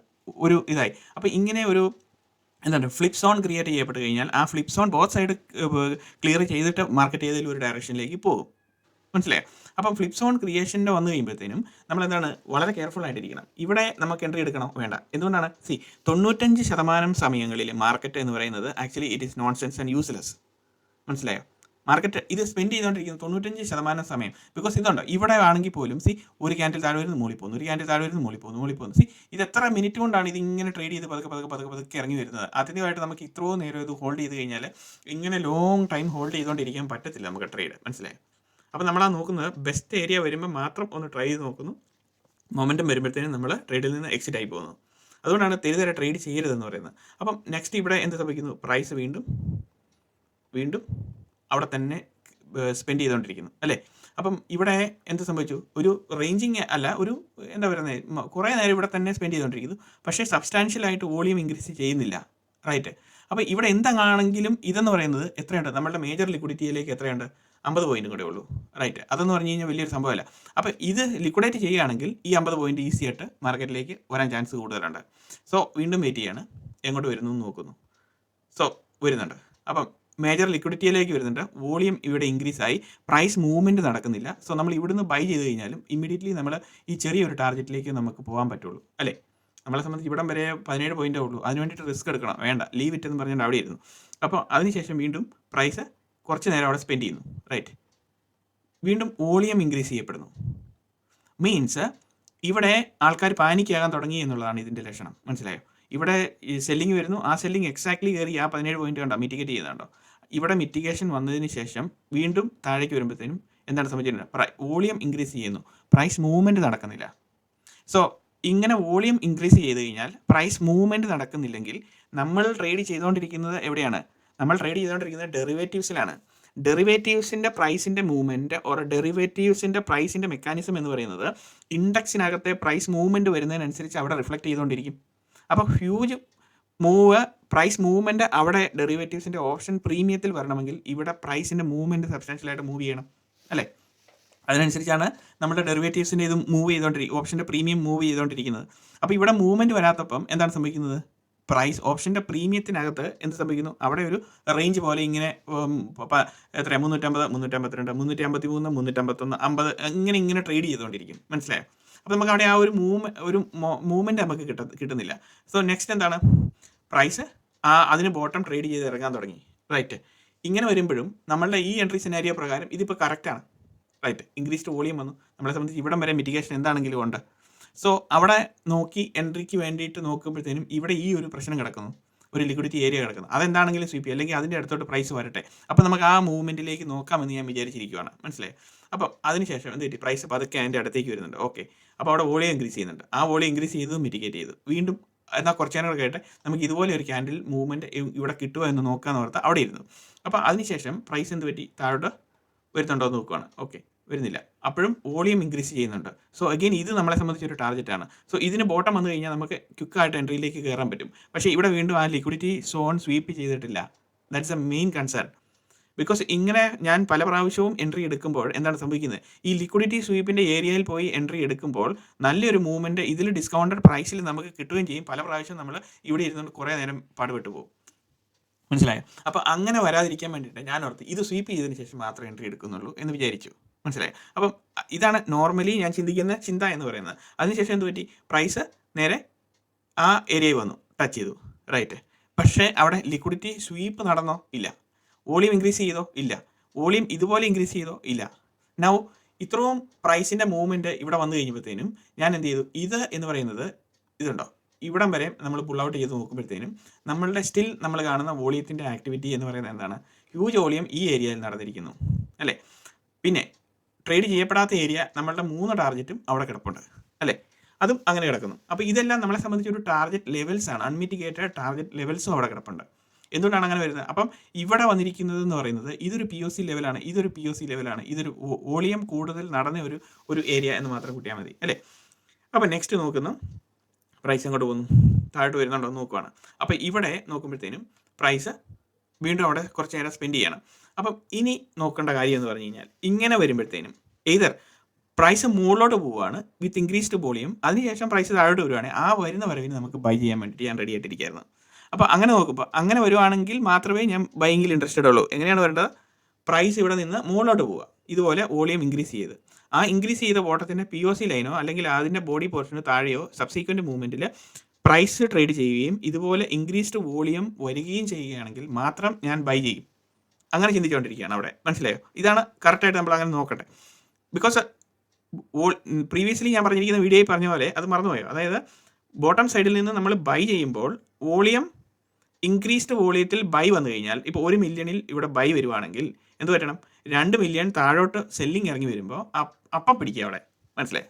ഒരു ഇതായി. അപ്പോൾ ഇങ്ങനെ ഒരു എന്താണ് ഫ്ലിപ്പ് സോൺ ക്രിയേറ്റ് ചെയ്യപ്പെട്ട് കഴിഞ്ഞാൽ ആ flip zone both side clear ചെയ്തിട്ട് മാർക്കറ്റ് ഏതെങ്കിലും ഒരു ഡയറക്ഷനിലേക്ക് പോകും, മനസ്സിലായോ. അപ്പം ഫ്ലിപ്പ് സോൺ ക്രിയേഷൻ്റെ വന്നു കഴിയുമ്പോഴത്തേനും നമ്മളെന്താണ് വളരെ കെയർഫുൾ ആയിട്ടിരിക്കണം. ഇവിടെ നമുക്ക് എൻട്രി എടുക്കണോ വേണ്ട. എന്തുകൊണ്ടാണ്, 95% സമയങ്ങളിൽ മാർക്കറ്റ് എന്ന് പറയുന്നത് actually it is nonsense and useless, മനസ്സിലായോ. മാർക്കറ്റ് ഇത് സ്പെൻഡ് ചെയ്തുകൊണ്ടിരിക്കുന്നത് 95% സമയം. ബിക്കോസ് ഇതുണ്ടോ, ഇവിടെ ആണെങ്കിൽ പോലും ഒരു ക്യാൻഡിൽ താഴെ വരുന്നു മൂളി പോകുന്നു, ഒരു ക്യാൻഡിൽ താഴെ വരുന്നു മൂളി പോകുന്നു. ഇത് എത്ര മിനിറ്റ് കൊണ്ടാണ് ഇതിങ്ങനെ ട്രേഡ് ചെയ്ത് പതുക്കെ ഇറങ്ങി വരുന്നത്. ആദ്യമായിട്ട് നമുക്ക് ഇത്രയും നേരം ഇത് ഹോൾഡ് ചെയ്ത് കഴിഞ്ഞാൽ ഇങ്ങനെ ലോങ് ടൈം ഹോൾഡ് ചെയ്തുകൊണ്ടിരിക്കാൻ പറ്റത്തില്ല നമുക്ക് ട്രേഡ്, മനസ്സിലായോ. അപ്പോൾ നമ്മളാ നോക്കുന്നത് ബെസ്റ്റ് ഏരിയ വരുമ്പോൾ മാത്രം ഒന്ന് ട്രൈ ചെയ്ത് നോക്കുന്നു. മൊമെൻറ്റം വരുമ്പോഴത്തേനും നമ്മൾ ട്രേഡിൽ നിന്ന് എക്സിറ്റ് ആയി പോകുന്നു. അതുകൊണ്ടാണ് തെരുതര ട്രേഡ് ചെയ്യരുതെന്ന് പറയുന്നത്. അപ്പം നെക്സ്റ്റ് ഇവിടെ എന്ത് സംഭവിക്കുന്നു, പ്രൈസ് വീണ്ടും അവിടെ തന്നെ സ്പെൻഡ് ചെയ്തുകൊണ്ടിരിക്കുന്നു, അല്ലേ. അപ്പം ഇവിടെ എന്ത് സംഭവിച്ചു, ഒരു റേഞ്ചിങ് അല്ല, ഒരു എന്താ പറയുന്നത്, കുറേ നേരം ഇവിടെ തന്നെ സ്പെൻഡ് ചെയ്തുകൊണ്ടിരിക്കുന്നു. പക്ഷേ സബ്സ്റ്റാൻഷ്യലായിട്ട് വോളിയം ഇൻക്രീസ് ചെയ്യുന്നില്ല, റൈറ്റ്. അപ്പോൾ ഇവിടെ എന്താണെങ്കിലും ഇതെന്ന് പറയുന്നത് എത്രയുണ്ട്, നമ്മളുടെ മേജർ ലിക്വിഡിറ്റിയിലേക്ക് എത്രയുണ്ട്, 50 പോയിന്റ് കൂടെ ഉള്ളൂ, റൈറ്റ്. അതെന്ന് പറഞ്ഞു കഴിഞ്ഞാൽ വലിയൊരു സംഭവമല്ല. അപ്പോൾ ഇത് ലിക്വിഡേറ്റ് ചെയ്യുകയാണെങ്കിൽ ഈ 50 പോയിന്റ് ഈസി ആയിട്ട് മാർക്കറ്റിലേക്ക് വരാൻ ചാൻസ് കൂടുതലുണ്ട്. സോ വീണ്ടും വെയിറ്റ് ചെയ്യാണ്, എങ്ങോട്ട് വരുന്നു എന്ന് നോക്കുന്നു. സോ വരുന്നുണ്ട്, അപ്പം മേജർ ലിക്വിഡിറ്റിയിലേക്ക് വരുന്നുണ്ട്, വോളിയം ഇവിടെ ഇൻക്രീസ് ആയി, പ്രൈസ് മൂവ്മെൻറ്റ് നടക്കുന്നില്ല. സോ നമ്മൾ ഇവിടുന്ന് ബൈ ചെയ്ത് കഴിഞ്ഞാലും ഇമ്മീഡിയറ്റ്ലി നമ്മൾ ഈ ചെറിയൊരു ടാർഗറ്റിലേക്ക് നമുക്ക് പോകാൻ പറ്റുള്ളൂ, അല്ലേ. നമ്മളെ സംബന്ധിച്ച് ഇവിടം വരെ 17 പോയിൻ്റേ ഉള്ളൂ, അതിന് വേണ്ടിയിട്ട് റിസ്ക് എടുക്കണം, വേണ്ട, ലീവ് ഇറ്റ് എന്ന് പറഞ്ഞുകൊണ്ട് അവിടെ ഇരുന്നു. അപ്പോൾ അതിനുശേഷം വീണ്ടും പ്രൈസ് കുറച്ച് നേരം അവിടെ സ്പെൻഡ് ചെയ്യുന്നു, റൈറ്റ്. വീണ്ടും വോളിയം ഇൻക്രീസ് ചെയ്യപ്പെടുന്നു. മീൻസ് ഇവിടെ ആൾക്കാർ പാനിക്കാകാൻ തുടങ്ങി എന്നുള്ളതാണ് ഇതിൻ്റെ ലക്ഷണം, മനസ്സിലായോ. ഇവിടെ ഈ സെല്ലിങ് വരുന്നു, ആ സെല്ലിങ് എക്സാക്ട്ലി കയറി ആ 17 പോയിന്റ് കണ്ടോ മിറ്റിഗേറ്റ് ചെയ്യുന്നുണ്ടോ. ഇവിടെ മിറ്റിഗേഷൻ വന്നതിന് ശേഷം വീണ്ടും താഴേക്ക് വരുമ്പോഴത്തേനും എന്താണ് സംഭവിച്ചിട്ടുണ്ട്, വോളിയം ഇൻക്രീസ് ചെയ്യുന്നു, പ്രൈസ് മൂവ്മെൻറ്റ് നടക്കുന്നില്ല. സോ ഇങ്ങനെ വോളിയം ഇൻക്രീസ് ചെയ്ത് കഴിഞ്ഞാൽ പ്രൈസ് മൂവ്മെൻറ്റ് നടക്കുന്നില്ലെങ്കിൽ നമ്മൾ ട്രേഡ് ചെയ്തുകൊണ്ടിരിക്കുന്നത് എവിടെയാണ്, നമ്മൾ ട്രേഡ് ചെയ്തുകൊണ്ടിരിക്കുന്നത് ഡെറിവേറ്റീവ്സിലാണ്. ഡെറിവേറ്റീവ്സിൻ്റെ പ്രൈസിൻ്റെ മൂവ്മെൻറ്റ് ഓർ ഡെറിവേറ്റീവ്സിൻ്റെ പ്രൈസിൻ്റെ മെക്കാനിസം എന്ന് പറയുന്നത് ഇൻഡെക്സിനകത്തെ പ്രൈസ് മൂവ്മെൻറ്റ് വരുന്നതിനനുസരിച്ച് അവിടെ റിഫ്ലക്റ്റ് ചെയ്തുകൊണ്ടിരിക്കും. അപ്പോൾ ഹ്യൂജ് പ്രൈസ് മൂവ്മെൻറ്റ് അവിടെ ഡെറിവേറ്റീവ്സിൻ്റെ ഓപ്ഷൻ പ്രീമിയത്തിൽ വരണമെങ്കിൽ ഇവിടെ പ്രൈസിൻ്റെ മൂവ്മെൻറ്റ് സബ്സ്റ്റാൻഷ്യലായിട്ട് മൂവ് ചെയ്യണം, അല്ലേ. അതിനനുസരിച്ചാണ് നമ്മുടെ ഡെറിവേറ്റീവ്സിൻ്റെ ഇത് മൂവ് ചെയ്തുകൊണ്ടിരിക്കും, ഓപ്ഷൻ്റെ പ്രീമിയം മൂവ് ചെയ്തുകൊണ്ടിരിക്കുന്നത്. അപ്പോൾ ഇവിടെ മൂവ്മെൻറ്റ് വരാത്തപ്പം എന്താണ് സംഭവിക്കുന്നത്, പ്രൈസ് ഓപ്ഷൻ്റെ പ്രീമിയത്തിനകത്ത് എന്ത് സംഭവിക്കുന്നു, അവിടെ ഒരു റേഞ്ച് പോലെ ഇങ്ങനെ എത്ര 350, 352, 353, 351, 50 ഇങ്ങനെ ട്രേഡ് ചെയ്തുകൊണ്ടിരിക്കും, മനസ്സിലായോ. അപ്പോൾ നമുക്ക് അവിടെ ആ ഒരു മൂവ്മെൻറ്റ് നമുക്ക് കിട്ടുന്നില്ല. സോ നെക്സ്റ്റ് എന്താണ്, പ്രൈസ് അതിന് ബോട്ടം ട്രേഡ് ചെയ്ത് ഇറങ്ങാൻ തുടങ്ങി, റൈറ്റ്. ഇങ്ങനെ വരുമ്പോഴും നമ്മളുടെ ഈ എൻട്രി സിനാരിയോ പ്രകാരം ഇതിപ്പോൾ കറക്റ്റാണ്, റൈറ്റ്. ഇൻക്രീസ്ഡ് വോളിയം വന്നു, നമ്മളെ സംബന്ധിച്ച് ഇവിടം വരെ മിറ്റിഗേഷൻ എന്താണെങ്കിലും ഉണ്ട്. സോ അവിടെ നോക്കി എൻട്രിക്ക് വേണ്ടിയിട്ട് നോക്കുമ്പോഴത്തേനും ഇവിടെ ഈ ഒരു പ്രശ്നം കിടക്കുന്നു, ഒരു ലിക്വിഡിറ്റി ഏരിയ കിടക്കുന്നു. അതെന്താണെങ്കിലും സ്വീപ്പ് ചെയ്യും, അല്ലെങ്കിൽ അതിൻ്റെ അടുത്തോട്ട് പ്രൈസ് വരട്ടെ. അപ്പോൾ നമുക്ക് ആ മൂവ്മെൻറ്റിലേക്ക് നോക്കാമെന്ന് ഞാൻ വിചാരിച്ചിരിക്കുകയാണ്, മനസ്സിലായി. അപ്പോൾ അതിനുശേഷം എന്ത് പറ്റി, പ്രൈസ് പതുക്കെ അതിൻ്റെ അടുത്തേക്ക് വരുന്നുണ്ട്, ഓക്കെ. അപ്പോൾ അവിടെ വോളിയം ഇൻക്രീസ് ചെയ്യുന്നുണ്ട്, ആ വോളിയം ഇൻക്രീസ് ചെയ്ത് മിറ്റിഗേറ്റ് ചെയ്തു, വീണ്ടും എന്നാൽ കുറച്ച് നേരം കേട്ട് നമുക്ക് ഇതുപോലെ ഒരു ക്യാൻഡിൽ മൂവ്മെൻറ്റ് ഇവിടെ കിട്ടുമോ എന്ന് നോക്കാമെന്ന് ഓർത്ത് അവിടെ ഇരുന്നു. അപ്പോൾ അതിനുശേഷം പ്രൈസ് എന്ത് പറ്റി, താഴോട്ട് വരുന്നുണ്ടോ എന്ന് നോക്കുകയാണ്. ഓക്കെ, വരുന്നില്ല. അപ്പോഴും വോളിയം ഇൻക്രീസ് ചെയ്യുന്നുണ്ട്. സോ അഗെയിൻ ഇത് നമ്മളെ സംബന്ധിച്ചൊരു ടാർഗറ്റാണ്. സോ ഇതിന് ബോട്ടം വന്നു കഴിഞ്ഞാൽ നമുക്ക് ക്വിക്കായിട്ട് എൻട്രിയിലേക്ക് കയറാൻ പറ്റും. പക്ഷേ ഇവിടെ വീണ്ടും ആ ലിക്വിഡിറ്റി സോൺ സ്വീപ്പ് ചെയ്തിട്ടില്ല. That's A main concern. Because ഇങ്ങനെ ഞാൻ പല പ്രാവശ്യവും എൻട്രി എടുക്കുമ്പോൾ എന്താണ് സംഭവിക്കുന്നത്, ഈ ലിക്വിഡിറ്റി സ്വീപ്പിൻ്റെ ഏരിയയിൽ പോയി എൻട്രി എടുക്കുമ്പോൾ നല്ലൊരു മൂവ്മെൻറ്റ് ഇതിൽ ഡിസ്കൗണ്ടഡ് പ്രൈസിൽ നമുക്ക് കിട്ടുകയും ചെയ്യും. പല പ്രാവശ്യം നമ്മൾ ഇവിടെ ഇരുന്നുകൊണ്ട് കുറേ നേരം പാടുപെട്ട് പോകും. മനസ്സിലായോ? അപ്പോൾ അങ്ങനെ വരാതിരിക്കാൻ വേണ്ടിയിട്ട് ഞാൻ ഓർത്ത് ഇത് സ്വീപ്പ് ചെയ്തതിന് ശേഷം മാത്രമേ എൻട്രി എടുക്കുന്നുള്ളൂ എന്ന് വിചാരിച്ചു. മനസ്സിലായോ? അപ്പം ഇതാണ് നോർമലി ഞാൻ ചിന്തിക്കുന്ന ചിന്ത എന്ന് പറയുന്നത്. അതിനുശേഷം എന്ത് പറ്റി, പ്രൈസ് നേരെ ആ ഏരിയയിൽ വന്നു, ടച്ച് ചെയ്തു, റൈറ്റ്. പക്ഷേ അവിടെ ലിക്വിഡിറ്റി സ്വീപ്പ് നടന്നോ? ഇല്ല. വോളിയം ഇൻക്രീസ് ചെയ്തോ? ഇല്ല. വോളിയം ഇതുപോലെ ഇൻക്രീസ് ചെയ്തോ? ഇല്ല. നൗ ഇത്രയും പ്രൈസിൻ്റെ മൂവ്മെൻറ്റ് ഇവിടെ വന്നു കഴിഞ്ഞപ്പോഴത്തേനും ഞാൻ എന്ത് ചെയ്തു, ഇത് എന്ന് പറയുന്നത് ഇതുണ്ടോ, ഇവിടം വരെ നമ്മൾ പുൾ ഔട്ട് ചെയ്ത് നോക്കുമ്പോഴത്തേനും നമ്മളുടെ സ്റ്റിൽ നമ്മൾ കാണുന്ന വോളിയത്തിൻ്റെ ആക്ടിവിറ്റി എന്ന് പറയുന്നത് എന്താണ്, ഹ്യൂജ് വോളിയം ഈ ഏരിയയിൽ നടന്നിരിക്കുന്നു അല്ലേ. പിന്നെ ട്രേഡ് ചെയ്യപ്പെടാത്ത ഏരിയ നമ്മളുടെ 3 ടാർഗറ്റും അവിടെ കിടപ്പുണ്ട് അല്ലേ, അതും അങ്ങനെ കിടക്കുന്നു. അപ്പോൾ ഇതെല്ലാം നമ്മളെ സംബന്ധിച്ച് ഒരു ടാർഗറ്റ് ലെവൽസ് ആണ്, അൺമിറ്റിഗേറ്റഡ് ടാർഗറ്റ് ലെവൽസും അവിടെ കിടപ്പുണ്ട്. എന്തുകൊണ്ടാണ് അങ്ങനെ വരുന്നത്, അപ്പം ഇവിടെ വന്നിരിക്കുന്നത് എന്ന് പറയുന്നത് ഇതൊരു POC ലെവലാണ്, ഇതൊരു POC ലെവലാണ്, ഇതൊരു വോളിയം കൂടുതൽ നടന്ന ഒരു ഏരിയ എന്ന് മാത്രം കൂട്ടിയാൽ മതി അല്ലേ. അപ്പോൾ നെക്സ്റ്റ് നോക്കുന്നു, പ്രൈസ് അങ്ങോട്ട് പോകുന്നു, താഴോട്ട് വരുന്നുണ്ടോ എന്ന് നോക്കുവാണ്. അപ്പോൾ ഇവിടെ നോക്കുമ്പോഴത്തേനും പ്രൈസ് വീണ്ടും അവിടെ കുറച്ച് നേരം സ്പെൻഡ് ചെയ്യണം. അപ്പം ഇനി നോക്കേണ്ട കാര്യം എന്ന് പറഞ്ഞു കഴിഞ്ഞാൽ ഇങ്ങനെ വരുമ്പോഴത്തേനും എയ്തർ പ്രൈസ് മുകളിലോട്ട് പോവുകയാണ് വിത്ത് ഇൻക്രീസ്ഡ് വോളിയം, അതിനുശേഷം പ്രൈസ് താഴോട്ട് വരുവാണെങ്കിൽ ആ വരുന്ന വരവിന് നമുക്ക് ബൈ ചെയ്യാൻ വേണ്ടിയിട്ട് ഞാൻ റെഡി ആയിട്ടിരിക്കുകയായിരുന്നു. അപ്പോൾ അങ്ങനെ നോക്കുമ്പോൾ അങ്ങനെ വരുവാണെങ്കിൽ മാത്രമേ ഞാൻ ബൈയിങ്ങിൽ ഇൻട്രസ്റ്റഡ് ഉള്ളൂ. എങ്ങനെയാണ് വരേണ്ടത്, പ്രൈസ് ഇവിടെ നിന്ന് മുകളിലോട്ട് പോവുക, ഇതുപോലെ വോളിയം ഇൻക്രീസ് ചെയ്ത് ആ ഇൻക്രീസ് ചെയ്ത ബോട്ടത്തിൻ്റെ POC ലൈനോ അല്ലെങ്കിൽ അതിൻ്റെ ബോഡി പോർഷന് താഴെയോ സബ്സീക്വൻറ്റ് മൂവ്മെൻറ്റിൽ പ്രൈസ് ട്രേഡ് ചെയ്യുകയും ഇതുപോലെ ഇൻക്രീസ്ഡ് വോളിയം വരികയും ചെയ്യുകയാണെങ്കിൽ മാത്രം ഞാൻ ബൈ ചെയ്യും. അങ്ങനെ ചിന്തിച്ചുകൊണ്ടിരിക്കുകയാണ് അവിടെ. മനസ്സിലായോ? ഇതാണ് കറക്റ്റായിട്ട് നമ്മൾ അങ്ങനെ നോക്കട്ടെ. ബിക്കോസ് പ്രീവിയസ്ലി ഞാൻ പറഞ്ഞിരിക്കുന്ന വീഡിയോയിൽ പറഞ്ഞ പോലെ അത് മറന്നുപോയോ, അതായത് ബോട്ടം സൈഡിൽ നിന്ന് നമ്മൾ ബൈ ചെയ്യുമ്പോൾ വോളിയം ഇൻക്രീസ്ഡ് വോളിയത്തിൽ ബൈ വന്നു കഴിഞ്ഞാൽ ഇപ്പോൾ 1 മില്യണിൽ ഇവിടെ ബൈ വരുവാണെങ്കിൽ എന്ത് പറ്റണം, 2 മില്യൺ താഴോട്ട് സെല്ലിങ് ഇറങ്ങി വരുമ്പോൾ അപ്പം പിടിക്കുക അവിടെ. മനസ്സിലായോ?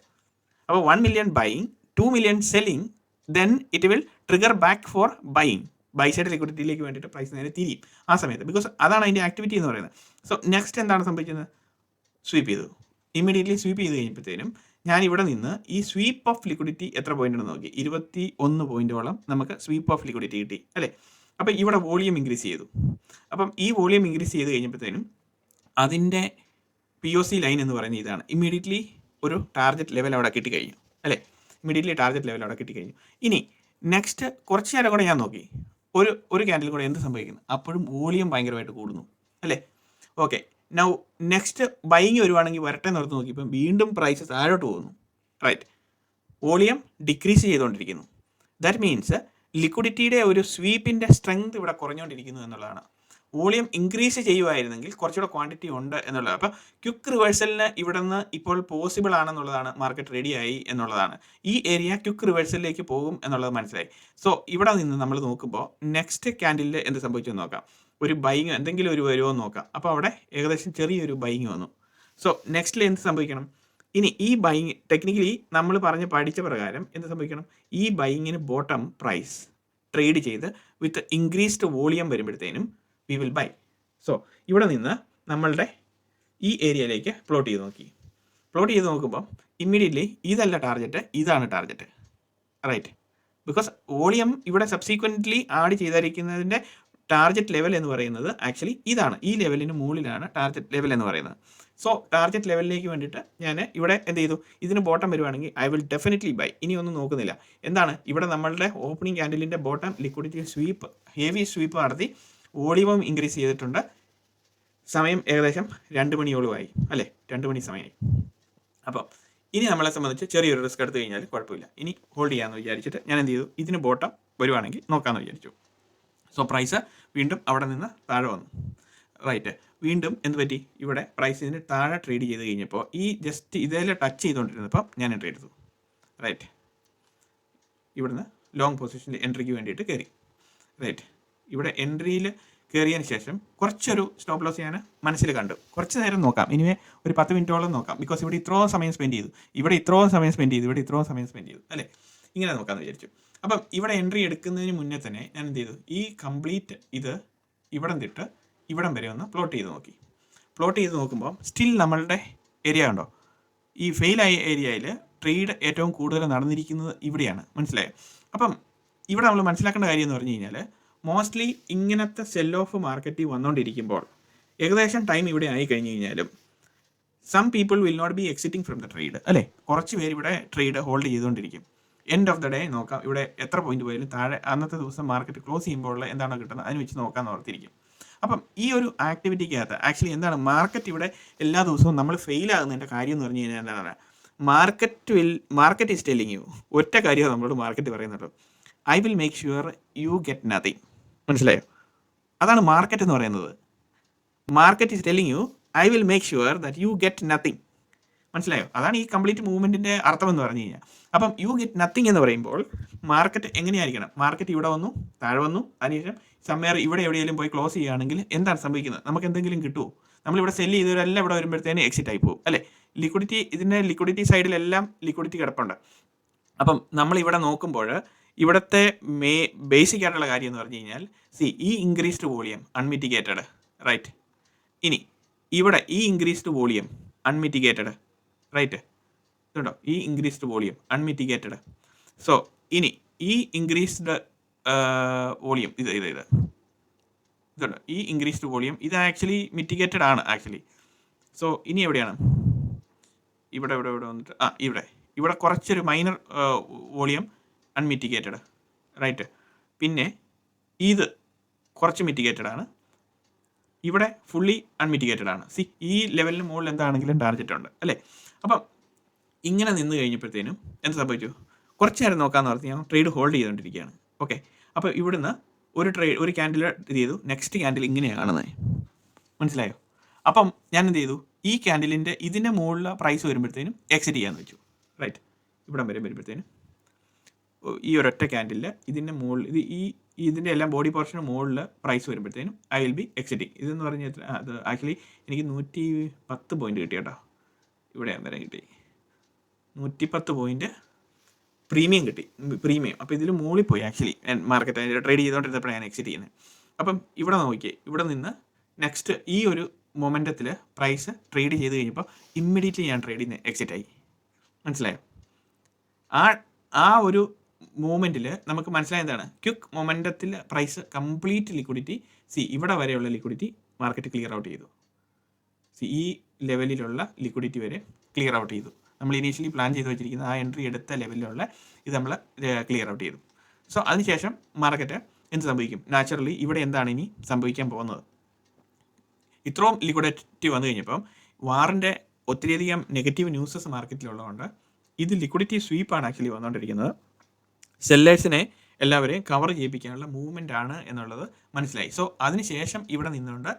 അപ്പോൾ 1 million buying, 2 million selling, then it will trigger back for buying. Buy side ലിക്വിഡിറ്റിയിലേക്ക് വേണ്ടിയിട്ട് പ്രൈസ് നേരെ തിരിയും ആ സമയത്ത്. ബിക്കോസ് അതാണ് അതിൻ്റെ ആക്ടിവിറ്റി എന്ന് പറയുന്നത്. സോ നെക്സ്റ്റ് എന്താണ് സംഭവിക്കുന്നത്, സ്വീപ്പ് ചെയ്തു. ഇമ്മീഡിയറ്റ്ലി സ്വീപ്പ് ചെയ്ത് കഴിഞ്ഞപ്പോഴത്തേനും ഞാൻ ഇവിടെ നിന്ന് ഈ സ്വീപ്പ് ഓഫ് ലിക്വിഡിറ്റി എത്ര പോയിന്റ് ഉണ്ടെന്ന് നോക്കി, 21 പോയിന്റോളം നമുക്ക് സ്വീപ്പ് ഓഫ് ലിക്വിഡിറ്റി കിട്ടി അല്ലേ. അപ്പോൾ ഇവിടെ വോളിയം ഇൻക്രീസ് ചെയ്തു. അപ്പം ഈ വോളിയം ഇൻക്രീസ് ചെയ്ത് കഴിഞ്ഞപ്പോഴത്തേനും അതിൻ്റെ POC ലൈൻ എന്ന് പറയുന്നത് ഇതാണ്. ഇമ്മീഡിയറ്റ്ലി ഒരു ടാർഗറ്റ് ലെവൽ അവിടെ കിട്ടിക്കഴിഞ്ഞു അല്ലേ. ഇമ്മീഡിയറ്റ്ലി ടാർഗറ്റ് ലെവൽ അവിടെ കിട്ടിക്കഴിഞ്ഞു. ഇനി നെക്സ്റ്റ് കുറച്ച് നേരം കൂടെ ഞാൻ നോക്കി, ഒരു ക്യാൻഡിൽ കൂടെ എന്ത് സംഭവിക്കുന്നു, അപ്പോഴും വോളിയം ഭയങ്കരമായിട്ട് കൂടുന്നു അല്ലേ. ഓക്കെ, നൗ നെക്സ്റ്റ് ബൈയിങ് വരുവാണെങ്കിൽ വരട്ടെ നിർത്തി നോക്കി, ഇപ്പം വീണ്ടും പ്രൈസ് താഴോട്ട് പോകുന്നു, റൈറ്റ്. വോളിയം ഡിക്രീസ് ചെയ്തുകൊണ്ടിരിക്കുന്നു. ദാറ്റ് മീൻസ് ലിക്വിഡിറ്റിയുടെ ഒരു സ്വീപ്പിൻ്റെ സ്ട്രെങ്ത് ഇവിടെ കുറഞ്ഞുകൊണ്ടിരിക്കുന്നു എന്നുള്ളതാണ്. വോളിയം ഇൻക്രീസ് ചെയ്യുമായിരുന്നെങ്കിൽ കുറച്ചുകൂടെ ക്വാണ്ടിറ്റി ഉണ്ട് എന്നുള്ളത്. അപ്പോൾ ക്വിക്ക് റിവേഴ്സലിന് ഇവിടെ നിന്ന് ഇപ്പോൾ പോസിബിൾ ആണെന്നുള്ളതാണ്, മാർക്കറ്റ് റെഡിയായി എന്നുള്ളതാണ്. ഈ ഏരിയ ക്വിക്ക് റിവേഴ്സലിലേക്ക് പോകും എന്നുള്ളത് മനസ്സിലായി. സോ ഇവിടെ നിന്ന് നമ്മൾ നോക്കുമ്പോൾ നെക്സ്റ്റ് ക്യാൻഡിലിൽ എന്ത് സംഭവിച്ചെന്ന് നോക്കാം. ഒരു ബൈയിങ് എന്തെങ്കിലും ഒരു വരുമോ എന്ന് നോക്കാം. അപ്പോൾ അവിടെ ഏകദേശം ചെറിയൊരു ബൈയിങ് വന്നു. സോ നെക്സ്റ്റിൽ എന്ത് സംഭവിക്കണം, ഇനി ഈ ബൈയിങ് ടെക്നിക്കലി നമ്മൾ പഠിച്ച പ്രകാരം എന്ത് സംഭവിക്കണം, ഈ ബൈയിങ്ങിന് ബോട്ടം പ്രൈസ് ട്രേഡ് ചെയ്ത് വിത്ത് ഇൻക്രീസ്ഡ് വോളിയം വരുമ്പോഴത്തേനും വി വിൽ ബൈ. സോ ഇവിടെ നിന്ന് നമ്മളുടെ ഈ ഏരിയയിലേക്ക് പ്ലോട്ട് ചെയ്ത് നോക്കുമ്പോൾ ഇമ്മീഡിയറ്റ്ലി ഇതല്ല ടാർഗറ്റ്, ഇതാണ് ടാർഗറ്റ്, റൈറ്റ്. ബിക്കോസ് വോളിയം ഇവിടെ സബ്സീക്വൻ്റ്ലി ആഡ് ചെയ്തിരിക്കുന്നതിൻ്റെ ടാർഗറ്റ് ലെവൽ എന്ന് പറയുന്നത് ആക്ച്വലി ഇതാണ്, ഈ ലെവലിന് മുകളിലാണ് ടാർഗറ്റ് ലെവൽ എന്ന് പറയുന്നത്. സോ ടാർഗറ്റ് ലെവലിലേക്ക് വേണ്ടിയിട്ട് ഞാൻ ഇവിടെ എന്ത് ചെയ്തു, ഇതിന് ബോട്ടം വരുവാണെങ്കിൽ ഐ വിൽ ഡെഫിനറ്റ്ലി ബൈ. ഇനി ഒന്നും നോക്കുന്നില്ല. എന്താണ് ഇവിടെ നമ്മളുടെ ഓപ്പണിംഗ് ക്യാൻഡിലിൻ്റെ bottom liquidity sweep, heavy sweep നടത്തി വോളിയം ഇൻക്രീസ് ചെയ്തിട്ടുണ്ട്. സമയം ഏകദേശം 2 മണിയോളമായി അല്ലേ, 2 മണി സമയമായി. അപ്പോൾ ഇനി നമ്മളെ സംബന്ധിച്ച് ചെറിയൊരു റിസ്ക് എടുത്തു കഴിഞ്ഞാൽ കുഴപ്പമില്ല. ഇനി ഹോൾഡ് ചെയ്യാമെന്ന് വിചാരിച്ചിട്ട് ഞാൻ എന്ത് ചെയ്തു, ഇതിന് ബോട്ടം വരുവാണെങ്കിൽ നോക്കാമെന്ന് വിചാരിച്ചു. സോ പ്രൈസ് വീണ്ടും അവിടെ നിന്ന് താഴെ വന്നു, റൈറ്റ്. വീണ്ടും എന്ത് പറ്റി, ഇവിടെ പ്രൈസ് ഇതിന് താഴെ ട്രേഡ് ചെയ്ത് കഴിഞ്ഞപ്പോൾ ഈ ജസ്റ്റ് ഇതേലെ ടച്ച് ചെയ്തുകൊണ്ടിരുന്നപ്പോൾ ഞാൻ എൻട്രി എടുത്തു, റൈറ്റ്. ഇവിടുന്ന് ലോങ് പൊസിഷനിൽ എൻട്രിക്ക് വേണ്ടിയിട്ട് കയറി, റൈറ്റ്. ഇവിടെ എൻട്രിയിൽ കയറിയതിന് ശേഷം കുറച്ചൊരു സ്റ്റോപ്പ് ലോസ് ഞാൻ മനസ്സിൽ കണ്ടു. കുറച്ച് നേരം നോക്കാം, ഇനിവേ ഒരു 10 മിനിറ്റോളം നോക്കാം. ബിക്കോസ് ഇവിടെ ഇത്രയും സമയം സ്പെൻഡ് ചെയ്തു, ഇവിടെ ഇത്രയും സമയം സ്പെൻഡ് ചെയ്തു, ഇവിടെ ഇത്രയും സമയം സ്പെൻഡ് ചെയ്തു അല്ലേ. ഇങ്ങനെ നോക്കാമെന്ന് വിചാരിച്ചു. അപ്പം ഇവിടെ എൻട്രി എടുക്കുന്നതിന് മുന്നേ തന്നെ ഞാൻ എന്ത് ചെയ്തു, ഈ കംപ്ലീറ്റ് ഇത് ഇവിടം തൊട്ട് ഇവിടം വരെ ഒന്ന് പ്ലോട്ട് ചെയ്ത് നോക്കി. പ്ലോട്ട് ചെയ്ത് നോക്കുമ്പോൾ സ്റ്റിൽ നമ്മളുടെ ഏരിയ ഉണ്ടോ, ഈ ഫെയിലായ ഏരിയയിൽ ട്രേഡ് ഏറ്റവും കൂടുതൽ നടന്നിരിക്കുന്നത് ഇവിടെയാണ്. മനസ്സിലായോ? അപ്പം ഇവിടെ നമ്മൾ മനസ്സിലാക്കേണ്ട കാര്യം എന്ന് പറഞ്ഞു കഴിഞ്ഞാൽ, മോസ്റ്റ്ലി ഇങ്ങനത്തെ സെൽ ഓഫ് മാർക്കറ്റിൽ വന്നുകൊണ്ടിരിക്കുമ്പോൾ ഏകദേശം ടൈം ഇവിടെ ആയി കഴിഞ്ഞ് കഴിഞ്ഞാലും some people will not be exiting from the trade, അല്ലേ? കുറച്ച് പേര് ഇവിടെ ട്രേഡ് ഹോൾഡ് ചെയ്തുകൊണ്ടിരിക്കും. എൻഡ് ഓഫ് ദ ഡേ നോക്കാം, ഇവിടെ എത്ര പോയിന്റ് പോയാലും താഴെ അന്നത്തെ ദിവസം മാർക്കറ്റ് ക്ലോസ് ചെയ്യുമ്പോൾ എന്താണോ കിട്ടുന്നത് അതിന് വെച്ച് നോക്കാമെന്ന് ഓർത്തിരിക്കും. അപ്പം ഈ ഒരു ആക്ടിവിറ്റിക്കകത്ത് ആക്ച്വലി എന്താണ്, മാർക്കറ്റ് ഇവിടെ എല്ലാ ദിവസവും നമ്മൾ ഫെയിൽ ആകുന്നതിൻ്റെ കാര്യം എന്ന് പറഞ്ഞു കഴിഞ്ഞാൽ എന്താണ്, മാർക്കറ്റ് ഈസ് ടെല്ലിങ് യു, ഒറ്റ കാര്യമാണ് നമ്മളോട് മാർക്കറ്റ് പറയുന്നുള്ളൂ, I will make sure you get nothing. മനസ്സിലായോ? അതാണ് മാർക്കറ്റ് എന്ന് പറയുന്നത്. Market is telling you I will make sure that you get nothing. മനസ്സിലായോ? അതാണ് ഈ കംപ്ലീറ്റ് മൂവ്മെൻറ്റിൻ്റെ അർത്ഥം എന്ന് പറഞ്ഞു കഴിഞ്ഞാൽ. അപ്പം യു ഗെറ്റ് നത്തിങ് എന്ന് പറയുമ്പോൾ മാർക്കറ്റ് എങ്ങനെയായിരിക്കണം, മാർക്കറ്റ് ഇവിടെ വന്നു, താഴെ വന്നു, അതിനുശേഷം സമ്മേർ ഇവിടെ എവിടെയെങ്കിലും പോയി ക്ലോസ് ചെയ്യുകയാണെങ്കിൽ എന്താണ് സംഭവിക്കുന്നത്, നമുക്ക് എന്തെങ്കിലും കിട്ടുമോ? നമ്മളിവിടെ സെല്ല് ചെയ്തവരെല്ലാം ഇവിടെ വരുമ്പോഴത്തേന് എക്സിറ്റ് ആയി പോകും, അല്ലേ? ലിക്വിഡിറ്റി, ഇതിൻ്റെ ലിക്വിഡിറ്റി സൈഡിലെല്ലാം ലിക്വിഡിറ്റി കിടപ്പുണ്ട്. അപ്പം നമ്മളിവിടെ നോക്കുമ്പോൾ ഇവിടുത്തെ ബേസിക് ആയിട്ടുള്ള കാര്യം എന്ന് പറഞ്ഞു കഴിഞ്ഞാൽ, ഈ ഇൻക്രീസ്ഡ് വോളിയം അൺമിറ്റിഗേറ്റഡ്, റൈറ്റ്? ഇനി ഇവിടെ ഈ ഇൻക്രീസ്ഡ് വോളിയം അൺമിറ്റിഗേറ്റഡ്, റൈറ്റ്? ഇതുണ്ടോ, ഈ ഇൻക്രീസ്ഡ് വോളിയം അൺമിറ്റിഗേറ്റഡ്. സോ ഇനി ഈ ഇൻക്രീസ്ഡ് വോളിയം ഇതുണ്ടോ, ഈ ഇൻക്രീസ്ഡ് വോളിയം ഇത് ആക്ച്വലി മിറ്റിഗേറ്റഡ് ആണ് ആക്ച്വലി. സോ ഇനി എവിടെയാണ്, ഇവിടെ വന്നിട്ട് ഇവിടെ കുറച്ചൊരു മൈനർ വോളിയം അൺമിറ്റിഗേറ്റഡ്, റൈറ്റ്? പിന്നെ ഇത് കുറച്ച് മിറ്റിഗേറ്റഡ് ആണ്, ഇവിടെ ഫുള്ളി അൺമിറ്റിഗേറ്റഡ് ആണ്. ഈ ലെവലിന് മുകളിൽ എന്താണെങ്കിലും ടാർജറ്റ് ഉണ്ട്, അല്ലേ? അപ്പം ഇങ്ങനെ നിന്ന് കഴിഞ്ഞപ്പോഴത്തേനും എന്ത് സംഭവിച്ചു, കുറച്ച് നേരം നോക്കാമെന്ന് പറഞ്ഞ് ഞാൻ ട്രേഡ് ഹോൾഡ് ചെയ്തുകൊണ്ടിരിക്കുകയാണ്. ഓക്കെ, അപ്പോൾ ഇവിടുന്ന് ഒരു ക്യാൻഡിൽ ഇത് ചെയ്തു, നെക്സ്റ്റ് ക്യാൻഡിൽ ഇങ്ങനെയാണ് കാണുന്നത്. മനസ്സിലായോ? അപ്പം ഞാൻ എന്ത് ചെയ്തു, ഈ ക്യാൻഡിലിൻ്റെ ഇതിൻ്റെ മുകളിൽ പ്രൈസ് വരുമ്പോഴത്തേനും എക്സിറ്റ് ചെയ്യാമെന്ന് വെച്ചു, റൈറ്റ്? ഇവിടം വരെ വരുമ്പോഴത്തേനും ഈ ഒരൊറ്റ ക്യാൻഡിലിൽ ഇതിൻ്റെ മുകളിൽ ഇതിൻ്റെ എല്ലാം ബോഡി പോർഷന് മുകളിൽ പ്രൈസ് വരുമ്പോഴത്തേനും ഐ വിൽ ബി എക്സിറ്റിംഗ്. ഇതെന്ന് പറഞ്ഞാൽ അത് ആക്ച്വലി എനിക്ക് 110 പോയിന്റ് കിട്ടി കേട്ടോ. ഇവിടെ അന്നേരം കിട്ടി 110 പോയിന്റ് പ്രീമിയം കിട്ടി, പ്രീമിയം. അപ്പോൾ ഇതിൽ മുകളിൽ പോയി ആക്ച്വലി മാർക്കറ്റ് ട്രേഡ് ചെയ്തുകൊണ്ടിരുന്നപ്പോഴാണ് ഞാൻ എക്സിറ്റ് ചെയ്യുന്നത്. അപ്പം ഇവിടെ നോക്കിയേ, ഇവിടെ നിന്ന് നെക്സ്റ്റ് ഈ ഒരു മൊമെൻറ്റത്തിൽ പ്രൈസ് ട്രേഡ് ചെയ്ത് കഴിഞ്ഞപ്പോൾ ഇമ്മീഡിയറ്റ്ലി ഞാൻ ട്രേഡിൽ നിന്ന് എക്സിറ്റ് ആയി. മനസ്സിലായോ? ആ ഒരു മൂവ്മെൻറ്റിൽ നമുക്ക് മനസ്സിലായ എന്താണ്, ക്വിക്ക് മൊമെൻറ്റത്തിൽ പ്രൈസ് കംപ്ലീറ്റ് ലിക്വിഡിറ്റി ഇവിടെ വരെയുള്ള ലിക്വിഡിറ്റി മാർക്കറ്റ് ക്ലിയർ ഔട്ട് ചെയ്തു. ഈ ലെവലിലുള്ള ലിക്വിഡിറ്റി വരെ ക്ലിയർ ഔട്ട് ചെയ്തു. നമ്മൾ ഇനീഷ്യലി പ്ലാൻ ചെയ്ത് വെച്ചിരിക്കുന്ന ആ എൻട്രി എടുത്ത ലെവലിലുള്ള ഇത് നമ്മൾ ക്ലിയർ ഔട്ട് ചെയ്തു. സോ അതിനുശേഷം മാർക്കറ്റ് എന്ത് സംഭവിക്കും, നാച്ചുറലി ഇവിടെ എന്താണ് ഇനി സംഭവിക്കാൻ പോകുന്നത്, ഇത്രയും ലിക്വിഡിറ്റി വന്നു കഴിഞ്ഞപ്പം വാറിൻ്റെ ഒത്തിരിയധികം നെഗറ്റീവ് ന്യൂസസ് മാർക്കറ്റിലുള്ളതുകൊണ്ട് ഇത് ലിക്വിഡിറ്റി സ്വീപ്പാണ് ആക്ച്വലി വന്നുകൊണ്ടിരിക്കുന്നത്. സെല്ലേഴ്സിനെ എല്ലാവരെയും കവർ ചെയ്യിപ്പിക്കാനുള്ള മൂവ്മെൻ്റ് ആണ് എന്നുള്ളത് മനസ്സിലായി. സോ അതിനുശേഷം ഇവിടെ നിന്നുകൊണ്ട്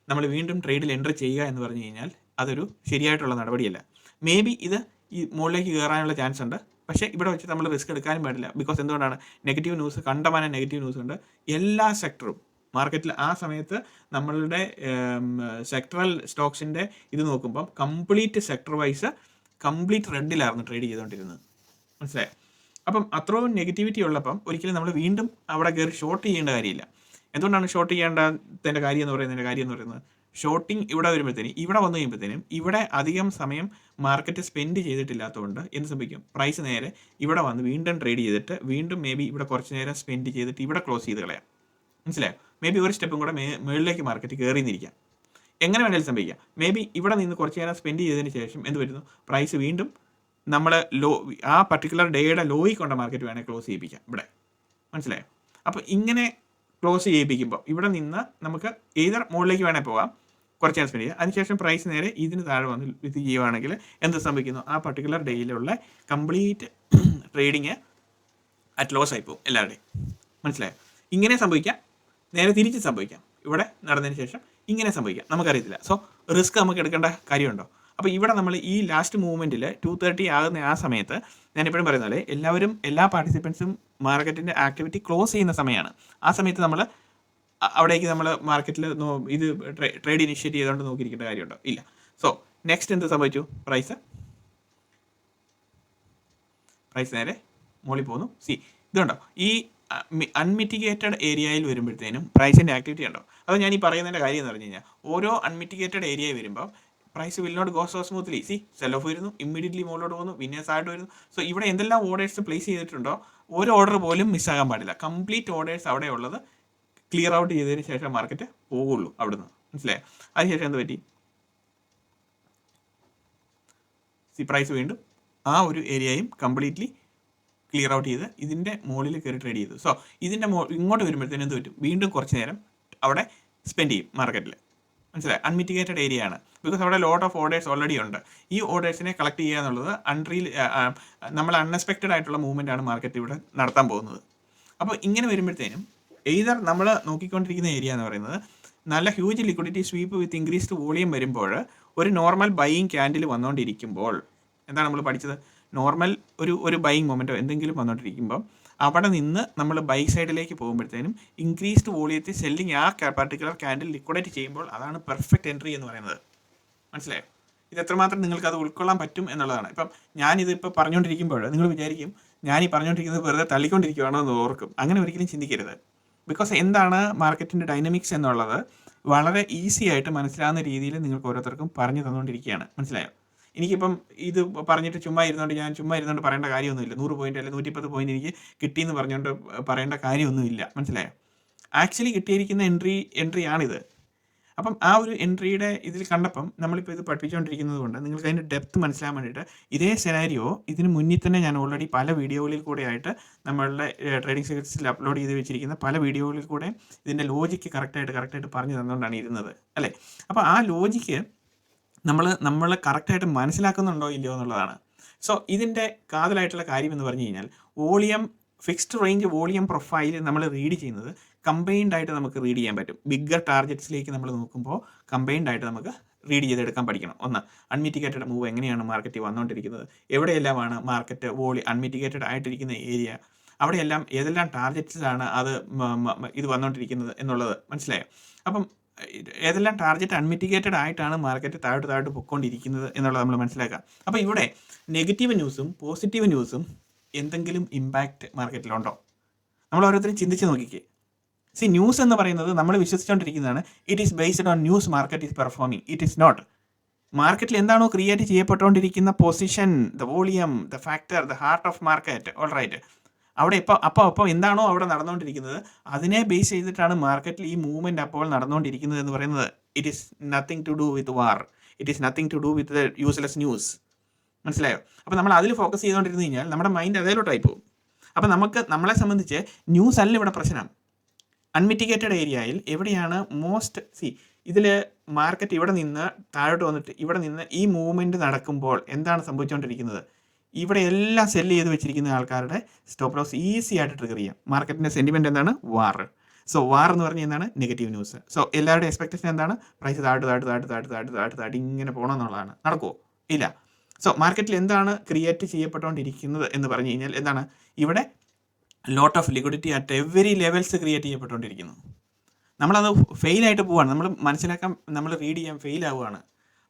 നമ്മൾ വീണ്ടും ട്രേഡിൽ എൻട്രി ചെയ്യുക എന്ന് പറഞ്ഞു കഴിഞ്ഞാൽ അതൊരു ശരിയായിട്ടുള്ള നടപടിയല്ല. മേ ബി ഇത് ഈ മുകളിലേക്ക് കയറാനുള്ള ചാൻസ് ഉണ്ട്, പക്ഷേ ഇവിടെ വെച്ച് നമ്മൾ റിസ്ക് എടുക്കാനും പാടില്ല. ബിക്കോസ് എന്തുകൊണ്ടാണ്, നെഗറ്റീവ് ന്യൂസ്, കണ്ടമാനം നെഗറ്റീവ് ന്യൂസ് ഉണ്ട് എല്ലാ സെക്ടറും മാർക്കറ്റിൽ. ആ സമയത്ത് നമ്മളുടെ സെക്ടറൽ സ്റ്റോക്സിൻ്റെ ഇത് നോക്കുമ്പം കംപ്ലീറ്റ് സെക്ടർ വൈസ് കംപ്ലീറ്റ് റെഡിലായിരുന്നു ട്രേഡ് ചെയ്തുകൊണ്ടിരുന്നത്. മനസ്സിലായോ? അപ്പം അത്രയും നെഗറ്റിവിറ്റി ഉള്ളപ്പം ഒരിക്കലും നമ്മൾ വീണ്ടും അവിടെ കയറി ഷോർട്ട് ചെയ്യേണ്ട കാര്യമില്ല. എന്തുകൊണ്ടാണ് ഷോർട്ട് ചെയ്യേണ്ടതിൻ്റെ കാര്യം എന്ന് പറയുന്നത്, ഷോർട്ടിങ് ഇവിടെ വരുമ്പോഴത്തേനും, ഇവിടെ വന്നു കഴിയുമ്പോഴത്തേനും ഇവിടെ അധികം സമയം മാർക്കറ്റ് സ്പെൻഡ് ചെയ്തിട്ടില്ലാത്തതുകൊണ്ട് എന്ത് സംഭവിക്കും, പ്രൈസ് നേരെ ഇവിടെ വന്ന് വീണ്ടും ട്രേഡ് ചെയ്തിട്ട് വീണ്ടും മേ ബി ഇവിടെ കുറച്ച് നേരം സ്പെൻഡ് ചെയ്തിട്ട് ഇവിടെ ക്ലോസ് ചെയ്ത് കളയാം. മനസ്സിലായോ? മേ ബി ഒരു സ്റ്റെപ്പും കൂടെ മുകളിലേക്ക് മാർക്കറ്റ് കയറിയിരിക്കാം. എങ്ങനെ വേണമെങ്കിലും സംഭവിക്കാം. മേ ബി ഇവിടെ നിന്ന് കുറച്ച് നേരം സ്പെൻഡ് ചെയ്തതിന് ശേഷം എന്ത് വരുന്നു, പ്രൈസ് വീണ്ടും നമ്മൾ ആ പർട്ടിക്കുലർ ഡേയുടെ ലോയിൽ കൊണ്ട് മാർക്കറ്റ് വേണമെങ്കിൽ ക്ലോസ് ചെയ്യിപ്പിക്കാം ഇവിടെ. മനസ്സിലായോ? അപ്പോൾ ഇങ്ങനെ ക്ലോസ് ചെയ്യിപ്പിക്കുമ്പോൾ ഇവിടെ നിന്ന് നമുക്ക് ഏതർ മുകളിലേക്ക് വേണേൽ പോകാം, കുറച്ച് നേരം സ്പെൻഡ് ചെയ്യുക. അതിനുശേഷം പ്രൈസ് നേരെ ഇതിന് താഴെ വന്ന് ഇത് ചെയ്യുകയാണെങ്കിൽ എന്ത് സംഭവിക്കുന്നു, ആ പർട്ടിക്കുലർ ഡേയിലുള്ള കംപ്ലീറ്റ് ട്രേഡിങ് അറ്റ് ലോസ് ആയി പോകും എല്ലാവരുടെയും. മനസ്സിലായോ? ഇങ്ങനെ സംഭവിക്കാം, നേരെ തിരിച്ച് സംഭവിക്കാം. ഇവിടെ നടന്നതിന് ശേഷം ഇങ്ങനെ സംഭവിക്കാം, നമുക്കറിയത്തില്ല. സോ റിസ്ക് നമുക്ക് എടുക്കേണ്ട കാര്യമുണ്ടോ? അപ്പോൾ ഇവിടെ നമ്മൾ ഈ ലാസ്റ്റ് മൂവ്മെൻറ്റിൽ 2:30 ആകുന്ന ആ സമയത്ത് ഞാനിപ്പോഴും പറയുന്ന പോലെ എല്ലാ പാർട്ടിസിപ്പൻസും മാർക്കറ്റിൻ്റെ ആക്ടിവിറ്റി ക്ലോസ് ചെയ്യുന്ന സമയമാണ്. ആ സമയത്ത് നമ്മൾ അവിടേക്ക് നമ്മൾ മാർക്കറ്റിൽ ഇത് ട്രേഡ് ഇനിഷ്യേറ്റ് ചെയ്തുകൊണ്ട് നോക്കിയിരിക്കേണ്ട കാര്യമുണ്ടോ? ഇല്ല. സോ നെക്സ്റ്റ് എന്ത് സംഭവിച്ചു, പ്രൈസ് നേരെ മുകളിൽ പോകുന്നു. ഇതുണ്ടോ ഈ അൺമിറ്റിഗേറ്റഡ് ഏരിയയിൽ വരുമ്പോഴത്തേനും പ്രൈസിൻ്റെ ആക്ടിവിറ്റി ഉണ്ടോ. അത് ഞാൻ ഈ പറയുന്നതിൻ്റെ കാര്യം എന്ന് പറഞ്ഞു കഴിഞ്ഞാൽ ഓരോ അൺമിറ്റിഗേറ്റഡ് ഏരിയ വരുമ്പോൾ price will not go so smoothly. See sell off വരുന്നു, ഇമ്മീഡിയറ്റ്ലി മുകളിലോട്ട് പോകുന്നു, വിന്നേഴ്സ് ആയിട്ട് വരുന്നു. സോ ഇവിടെ എന്തെല്ലാം ഓർഡേഴ്സ് പ്ലേസ് ചെയ്തിട്ടുണ്ടോ ഒരു ഓർഡർ പോലും മിസ്സാകാൻ പാടില്ല. കംപ്ലീറ്റ് ഓർഡേഴ്സ് അവിടെ ഉള്ളത് ക്ലിയർ ഔട്ട് ചെയ്തതിന് ശേഷം മാർക്കറ്റ് പോകുള്ളൂ അവിടുന്ന്. മനസ്സിലായോ? അതിനുശേഷം എന്ത് പറ്റി? സി പ്രൈസ് വീണ്ടും ആ ഒരു ഏരിയയും കംപ്ലീറ്റ്ലി ക്ലിയർ ഔട്ട് ചെയ്ത് ഇതിൻ്റെ മുകളിൽ കയറി ട്രേഡ് ചെയ്തു. സോ ഇതിൻ്റെ ഇങ്ങോട്ട് വരുമ്പോഴത്തേനും എന്ത് പറ്റും? വീണ്ടും കുറച്ച് നേരം അവിടെ സ്പെൻഡ് ചെയ്യും മാർക്കറ്റിൽ. മനസ്സിലായി? അൺമിറ്റിഗേറ്റഡ് ഏരിയ ആണ്. ബിക്കോസ് അവിടെ ലോട്ട് ഓഫ് ഓർഡേഴ്സ് ഓൾറെഡി ഉണ്ട്. ഈ ഓർഡേഴ്സിനെ കളക്ട് ചെയ്യുക എന്നുള്ളത് നമ്മൾ അൺഎക്സ്പെക്റ്റഡ് ആയിട്ടുള്ള മൂവ്മെൻ്റ് ആണ് മാർക്കറ്റ് ഇവിടെ നടത്താൻ പോകുന്നത്. അപ്പോൾ ഇങ്ങനെ വരുമ്പോഴത്തേനും എയ്തർ നമ്മൾ നോക്കിക്കൊണ്ടിരിക്കുന്ന ഏരിയ എന്ന് പറയുന്നത് നല്ല ഹ്യൂജ് ലിക്വിഡിറ്റി സ്വീപ്പ് വിത്ത് ഇൻക്രീസ്ഡ് വോളിയം വരുമ്പോൾ ഒരു നോർമൽ ബൈയിങ് ക്യാൻഡിൽ വന്നുകൊണ്ടിരിക്കുമ്പോൾ എന്താണ് നമ്മൾ പഠിച്ചത്? നോർമൽ ഒരു ബൈയിങ് മൊമെൻറ്റോ എന്തെങ്കിലും വന്നുകൊണ്ടിരിക്കുമ്പോൾ അവിടെ നിന്ന് നമ്മൾ ബൈ സൈഡിലേക്ക് പോകുമ്പോഴത്തേനും ഇൻക്രീസ്ഡ് വോളിയത്തിൽ സെല്ലിങ് ആ പർട്ടിക്കുലർ ക്യാൻഡിൽ ലിക്വിഡേറ്റ് ചെയ്യുമ്പോൾ അതാണ് പെർഫെക്റ്റ് എൻട്രി എന്ന് പറയുന്നത്. മനസ്സിലായോ? ഇത് എത്രമാത്രം നിങ്ങൾക്ക് അത് ഉൾക്കൊള്ളാൻ പറ്റും എന്നുള്ളതാണ്. ഇപ്പം ഞാനിതിപ്പോൾ പറഞ്ഞുകൊണ്ടിരിക്കുമ്പോൾ നിങ്ങൾ വിചാരിക്കും ഞാൻ ഈ പറഞ്ഞുകൊണ്ടിരിക്കുന്നത് വെറുതെ തള്ളിക്കൊണ്ടിരിക്കുകയാണോ എന്ന് ഓർക്കും. അങ്ങനെ ഒരിക്കലും ചിന്തിക്കരുത്. ബിക്കോസ് എന്താണ് മാർക്കറ്റിൻ്റെ ഡൈനമിക്സ് എന്നുള്ളത് വളരെ ഈസി ആയിട്ട് മനസ്സിലാവുന്ന രീതിയിൽ നിങ്ങൾക്ക് ഓരോരുത്തർക്കും പറഞ്ഞു തന്നുകൊണ്ടിരിക്കുകയാണ്. മനസ്സിലായോ? എനിക്കിപ്പം ഇത് പറഞ്ഞിട്ട് ചുമ്മാ ഇരുന്നുകൊണ്ട് പറയേണ്ട കാര്യമൊന്നുമില്ല. 100 പോയിന്റ് അല്ലെങ്കിൽ 110 പോയിന്റ് എനിക്ക് കിട്ടിയെന്ന് പറഞ്ഞുകൊണ്ട് പറയേണ്ട കാര്യമൊന്നുമില്ല. മനസ്സിലായോ? ആക്ച്വലി കിട്ടിയിരിക്കുന്ന എൻട്രിയാണിത്. അപ്പം ആ ഒരു എൻട്രിയുടെ ഇതിൽ കണ്ടപ്പം നമ്മളിപ്പോൾ ഇത് പഠിപ്പിച്ചുകൊണ്ടിരിക്കുന്നത് കൊണ്ട് നിങ്ങൾക്ക് അതിൻ്റെ ഡെപ്ത് മനസ്സിലാൻ വേണ്ടിയിട്ട് ഇതേ സെനാരിയോ ഇതിന് മുന്നിൽ തന്നെ ഞാൻ ഓൾറെഡി പല വീഡിയോകളിൽ കൂടെ ആയിട്ട് നമ്മളുടെ ട്രേഡിംഗ് സീക്രറ്റ്സിൽ അപ്ലോഡ് ചെയ്ത് വെച്ചിരിക്കുന്ന പല വീഡിയോകളിൽ കൂടെ ഇതിൻ്റെ ലോജിക്ക് കറക്റ്റായിട്ട് പറഞ്ഞു തന്നുകൊണ്ടാണ് ഇരുന്നത്, അല്ലേ? അപ്പോൾ ആ ലോജിക്ക് നമ്മൾ കറക്റ്റായിട്ട് മനസ്സിലാക്കുന്നുണ്ടോ ഇല്ലയോ എന്നുള്ളതാണ്. സോ ഇതിൻ്റെ കാതലായിട്ടുള്ള കാര്യം എന്ന് പറഞ്ഞു കഴിഞ്ഞാൽ volume fixed range volume profile നമ്മൾ റീഡ് ചെയ്യുന്നത് കമ്പൈൻഡ് ആയിട്ട് നമുക്ക് റീഡ് ചെയ്യാൻ പറ്റും. ബിഗ്ഗർ ടാർഗറ്റ്സിലേക്ക് നമ്മൾ നോക്കുമ്പോൾ കമ്പൈൻഡ് ആയിട്ട് നമുക്ക് റീഡ് ചെയ്തെടുക്കാൻ പഠിക്കണം. ഒന്ന്, അൺമിറ്റിഗേറ്റഡ് മൂവ് എങ്ങനെയാണ് മാർക്കറ്റ് വന്നുകൊണ്ടിരിക്കുന്നത്, എവിടെയെല്ലാമാണ് മാർക്കറ്റ് അൺമിറ്റിഗേറ്റഡ് ആയിട്ടിരിക്കുന്ന ഏരിയ, അവിടെയെല്ലാം ഏതെല്ലാം ടാർഗറ്റ്സിലാണ് അത് ഇത് വന്നുകൊണ്ടിരിക്കുന്നത് എന്നുള്ളത് മനസ്സിലായോ? അപ്പം ഏതെല്ലാം ടാർഗറ്റ് അൺമിറ്റിഗേറ്റഡ് ആയിട്ടാണ് മാർക്കറ്റ് താഴോട്ട് പൊയ്ക്കൊണ്ടിരിക്കുന്നത് എന്നുള്ളത് നമ്മൾ മനസ്സിലാക്കാം. അപ്പോൾ ഇവിടെ നെഗറ്റീവ് ന്യൂസും പോസിറ്റീവ് ന്യൂസും എന്തെങ്കിലും ഇമ്പാക്റ്റ് മാർക്കറ്റിലുണ്ടോ? നമ്മൾ ഓരോരുത്തരും ചിന്തിച്ച് നോക്കിക്കേ. സി, ന്യൂസ് എന്ന് പറയുന്നത് നമ്മൾ വിശ്വസിച്ചുകൊണ്ടിരിക്കുന്നതാണ്. It is based on news market is performing. It is not. മാർക്കറ്റിൽ എന്താണോ ക്രിയേറ്റ് ചെയ്യപ്പെട്ടുകൊണ്ടിരിക്കുന്ന position, the volume, the factor, the heart of market, all right, അവിടെ അപ്പോൾ എന്താണോ അവിടെ നടന്നുകൊണ്ടിരിക്കുന്നത് അതിനെ ബേസ് ചെയ്തിട്ടാണ് മാർക്കറ്റിൽ ഈ മൂവ്മെൻറ്റ് അപ്പോൾ നടന്നുകൊണ്ടിരിക്കുന്നത് എന്ന് പറയുന്നത്. It is nothing to do with war. It is nothing to do with the useless news. മനസ്സിലായോ? അപ്പോൾ നമ്മൾ അതിൽ ഫോക്കസ് ചെയ്തുകൊണ്ടിരുന്നു കഴിഞ്ഞാൽ നമ്മുടെ മൈൻഡ് അതേലോട്ടായി പോകും. അപ്പോൾ നമ്മളെ സംബന്ധിച്ച് ന്യൂസ് അല്ല ഇവിടെ പ്രശ്നം. അൺമിറ്റിഗേറ്റഡ് ഏരിയയിൽ എവിടെയാണ് ഇതിൽ മാർക്കറ്റ് ഇവിടെ നിന്ന് താഴോട്ട് വന്നിട്ട് ഇവിടെ നിന്ന് ഈ മൂവ്മെൻറ്റ് നടക്കുമ്പോൾ എന്താണ് സംഭവിച്ചുകൊണ്ടിരിക്കുന്നത്? ഇവിടെ എല്ലാം സെല്ല് ചെയ്ത് വെച്ചിരിക്കുന്ന ആൾക്കാരുടെ സ്റ്റോപ്പ് ലോസ് ഈസി ആയിട്ട് ട്രിഗർ ചെയ്യാം. മാർക്കറ്റിൻ്റെ സെൻറ്റിമെൻറ്റ് എന്താണ്? വാർ. സോ വാർ എന്ന് പറഞ്ഞാൽ എന്താണ്? Negative news. സോ എല്ലാവരുടെയും എക്സ്പെക്ടേഷൻ എന്താണ്? പ്രൈസ് താഴ്ത്ത് ഇങ്ങനെ പോകണം എന്നുള്ളതാണ്. നടക്കുമോ? ഇല്ല. സോ മാർക്കറ്റിൽ എന്താണ് ക്രിയേറ്റ് ചെയ്യപ്പെട്ടുകൊണ്ടിരിക്കുന്നത് എന്ന് പറഞ്ഞു കഴിഞ്ഞാൽ എന്താണ്? ഇവിടെ lot of liquidity at every levels create ചെയ്യപ്പെട്ടുകൊണ്ടിരിക്കുന്നു. നമ്മളത് ഫെയിലായിട്ട് പോവുകയാണ്. നമ്മൾ റീഡ് ചെയ്യാൻ ഫെയിൽ ആവുകയാണ്.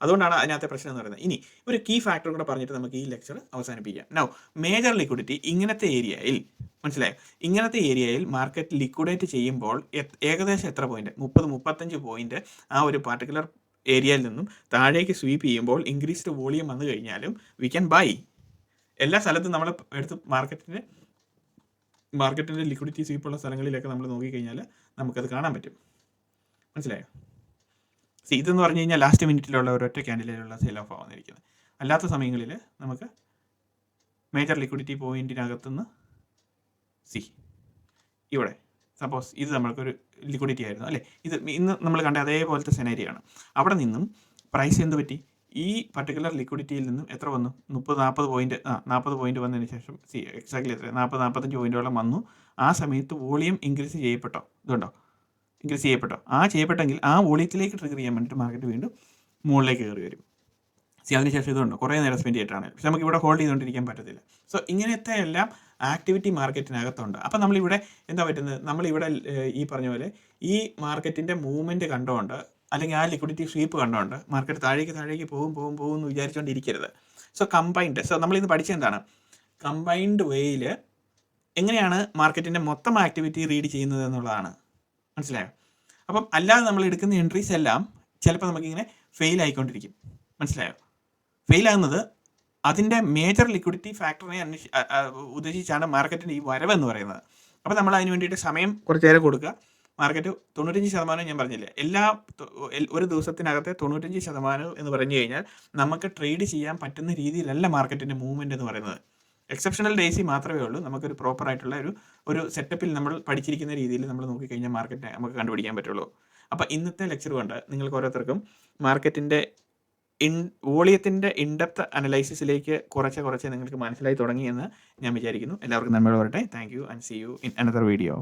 അതുകൊണ്ടാണ് അതിനകത്തെ പ്രശ്നം എന്ന് പറയുന്നത്. ഇനി ഒരു കീ ഫാക്ടർ കൂടെ പറഞ്ഞിട്ട് നമുക്ക് ഈ ലെക്ചർ അവസാനിപ്പിക്കാം. നൗ, മേജർ ലിക്വിഡിറ്റി ഇങ്ങനത്തെ ഏരിയയിൽ, മനസ്സിലായോ? ഇങ്ങനത്തെ ഏരിയയിൽ മാർക്കറ്റ് ലിക്വിഡേറ്റ് ചെയ്യുമ്പോൾ ഏകദേശം എത്ര പോയിന്റ്? 30-35 പോയിന്റ് ആ ഒരു പാർട്ടിക്കുലർ ഏരിയയിൽ നിന്നും താഴേക്ക് സ്വീപ്പ് ചെയ്യുമ്പോൾ ഇൻക്രീസ്ഡ് വോളിയം വന്നു കഴിഞ്ഞാലും വി ക്യാൻ ബൈ. എല്ലാ സ്ഥലത്തും നമ്മൾ എടുത്ത് മാർക്കറ്റിൻ്റെ ലിക്വിഡിറ്റി സ്വീപ്പുള്ള സ്ഥലങ്ങളിലൊക്കെ നമ്മൾ നോക്കിക്കഴിഞ്ഞാൽ നമുക്കത് കാണാൻ പറ്റും. മനസ്സിലായോ? ഇതെന്ന് പറഞ്ഞു കഴിഞ്ഞാൽ ലാസ്റ്റ് മിനിറ്റിലുള്ള ഒരൊറ്റ ക്യാൻഡിലുള്ള സെയിൽ ഓഫ് വന്നിരിക്കുന്നത്. അല്ലാത്ത സമയങ്ങളിൽ നമുക്ക് മേജർ ലിക്വിഡിറ്റി പോയിന്റിനകത്തുനിന്ന് ഇവിടെ സപ്പോസ് ഇത് നമ്മൾക്കൊരു ലിക്വിഡിറ്റി ആയിരുന്നു, അല്ലേ? ഇത് ഇന്ന് നമ്മൾ കണ്ട അതേപോലത്തെ സെനാരിയാണ്. അവിടെ നിന്നും പ്രൈസ് എന്ത് പറ്റി? ഈ പർട്ടിക്കുലർ ലിക്വിഡിറ്റിയിൽ നിന്നും എത്ര വന്നു? 30-40 പോയിന്റ് 40 പോയിന്റ് വന്നതിന് ശേഷം എക്സാക്ട്ലി എത്ര? 40-45 പോയിന്റോളം വന്നു. ആ സമയത്ത് വോളിയം ഇൻക്രീസ് ചെയ്യപ്പെട്ടോ? ഇതുണ്ടോ? ഇൻക്രീസ് ചെയ്യപ്പെട്ടോ? ചെയ്യപ്പെട്ടെങ്കിൽ ആ വോളിയത്തിലേക്ക് ട്രിഗർ ചെയ്യാൻ വേണ്ടിയിട്ട് മാർക്കറ്റ് വീണ്ടും മുകളിലേക്ക് കയറി വരും. അതിനുശേഷം ഇതുണ്ടോ കുറേ നേരം സ്പെൻഡ് ചെയ്തിട്ടാണ്. പക്ഷെ നമുക്ക് ഇവിടെ ഹോൾഡ് ചെയ്തുകൊണ്ടിരിക്കാൻ പറ്റത്തില്ല. സോ ഇങ്ങനത്തെ എല്ലാം ആക്ടിവിറ്റി മാർക്കറ്റിനകത്തുണ്ട്. അപ്പം നമ്മളിവിടെ എന്താ പറ്റുന്നത്? നമ്മളിവിടെ ഈ പറഞ്ഞ പോലെ ഈ മാർക്കറ്റിൻ്റെ മൂവ്മെൻറ്റ് കണ്ടുകൊണ്ട് അല്ലെങ്കിൽ ആ ലിക്വിഡിറ്റി സ്വീപ്പ് കണ്ടുകൊണ്ട് മാർക്കറ്റ് താഴേക്ക് പോകും എന്ന് വിചാരിച്ചുകൊണ്ടിരിക്കരുത്. സോ നമ്മളിന്ന് പഠിച്ചത് എന്താണ്? കമ്പൈൻഡ് വേയിൽ എങ്ങനെയാണ് മാർക്കറ്റിൻ്റെ മൊത്തം ആക്ടിവിറ്റി റീഡ് ചെയ്യുന്നത് എന്നുള്ളതാണ്. മനസ്സിലായോ? അപ്പം അല്ലാതെ നമ്മൾ എടുക്കുന്ന എൻട്രീസ് എല്ലാം ചിലപ്പോൾ നമുക്കിങ്ങനെ ഫെയിൽ ആയിക്കൊണ്ടിരിക്കും. മനസ്സിലായോ? ഫെയിൽ ആകുന്നത് അതിൻ്റെ മേജർ ലിക്വിഡിറ്റി ഫാക്ടറിനെ ഉദ്ദേശിച്ചാണ് മാർക്കറ്റിൻ്റെ ഈ വരവെന്ന് പറയുന്നത്. അപ്പോൾ നമ്മൾ അതിന് വേണ്ടിയിട്ട് സമയം കുറച്ച് നേരം കൊടുക്കുക. മാർക്കറ്റ് 95% ഞാൻ പറഞ്ഞില്ലേ, ഒരു ദിവസത്തിനകത്തെ 95% എന്ന് പറഞ്ഞു കഴിഞ്ഞാൽ നമുക്ക് ട്രേഡ് ചെയ്യാൻ പറ്റുന്ന രീതിയിലല്ല മാർക്കറ്റിൻ്റെ മൂവ്മെൻറ്റ് എന്ന് പറയുന്നത്. എക്സെപ്ഷണൽ ഡേയ്സിൽ മാത്രമേ ഉള്ളൂ നമുക്കൊരു പ്രോപ്പറായിട്ടുള്ള ഒരു സെറ്റപ്പിൽ നമ്മൾ പഠിച്ചിരിക്കുന്ന രീതിയിൽ നമ്മൾ നോക്കിക്കഴിഞ്ഞാൽ മാർക്കറ്റിനെ നമുക്ക് കണ്ടുപിടിക്കാൻ പറ്റുള്ളൂ. അപ്പോൾ ഇന്നത്തെ ലെക്ചർ കൊണ്ട് നിങ്ങൾക്ക് ഓരോരുത്തർക്കും മാർക്കറ്റിൻ്റെ വോളിയത്തിൻ്റെ ഇൻഡെപ്ത് അനലൈസിസിലേക്ക് കുറച്ച് നിങ്ങൾക്ക് മനസ്സിലായി തുടങ്ങിയെന്ന് ഞാൻ വിചാരിക്കുന്നു. എല്ലാവർക്കും നന്മ വരട്ടെ. Thank you and see you in another video.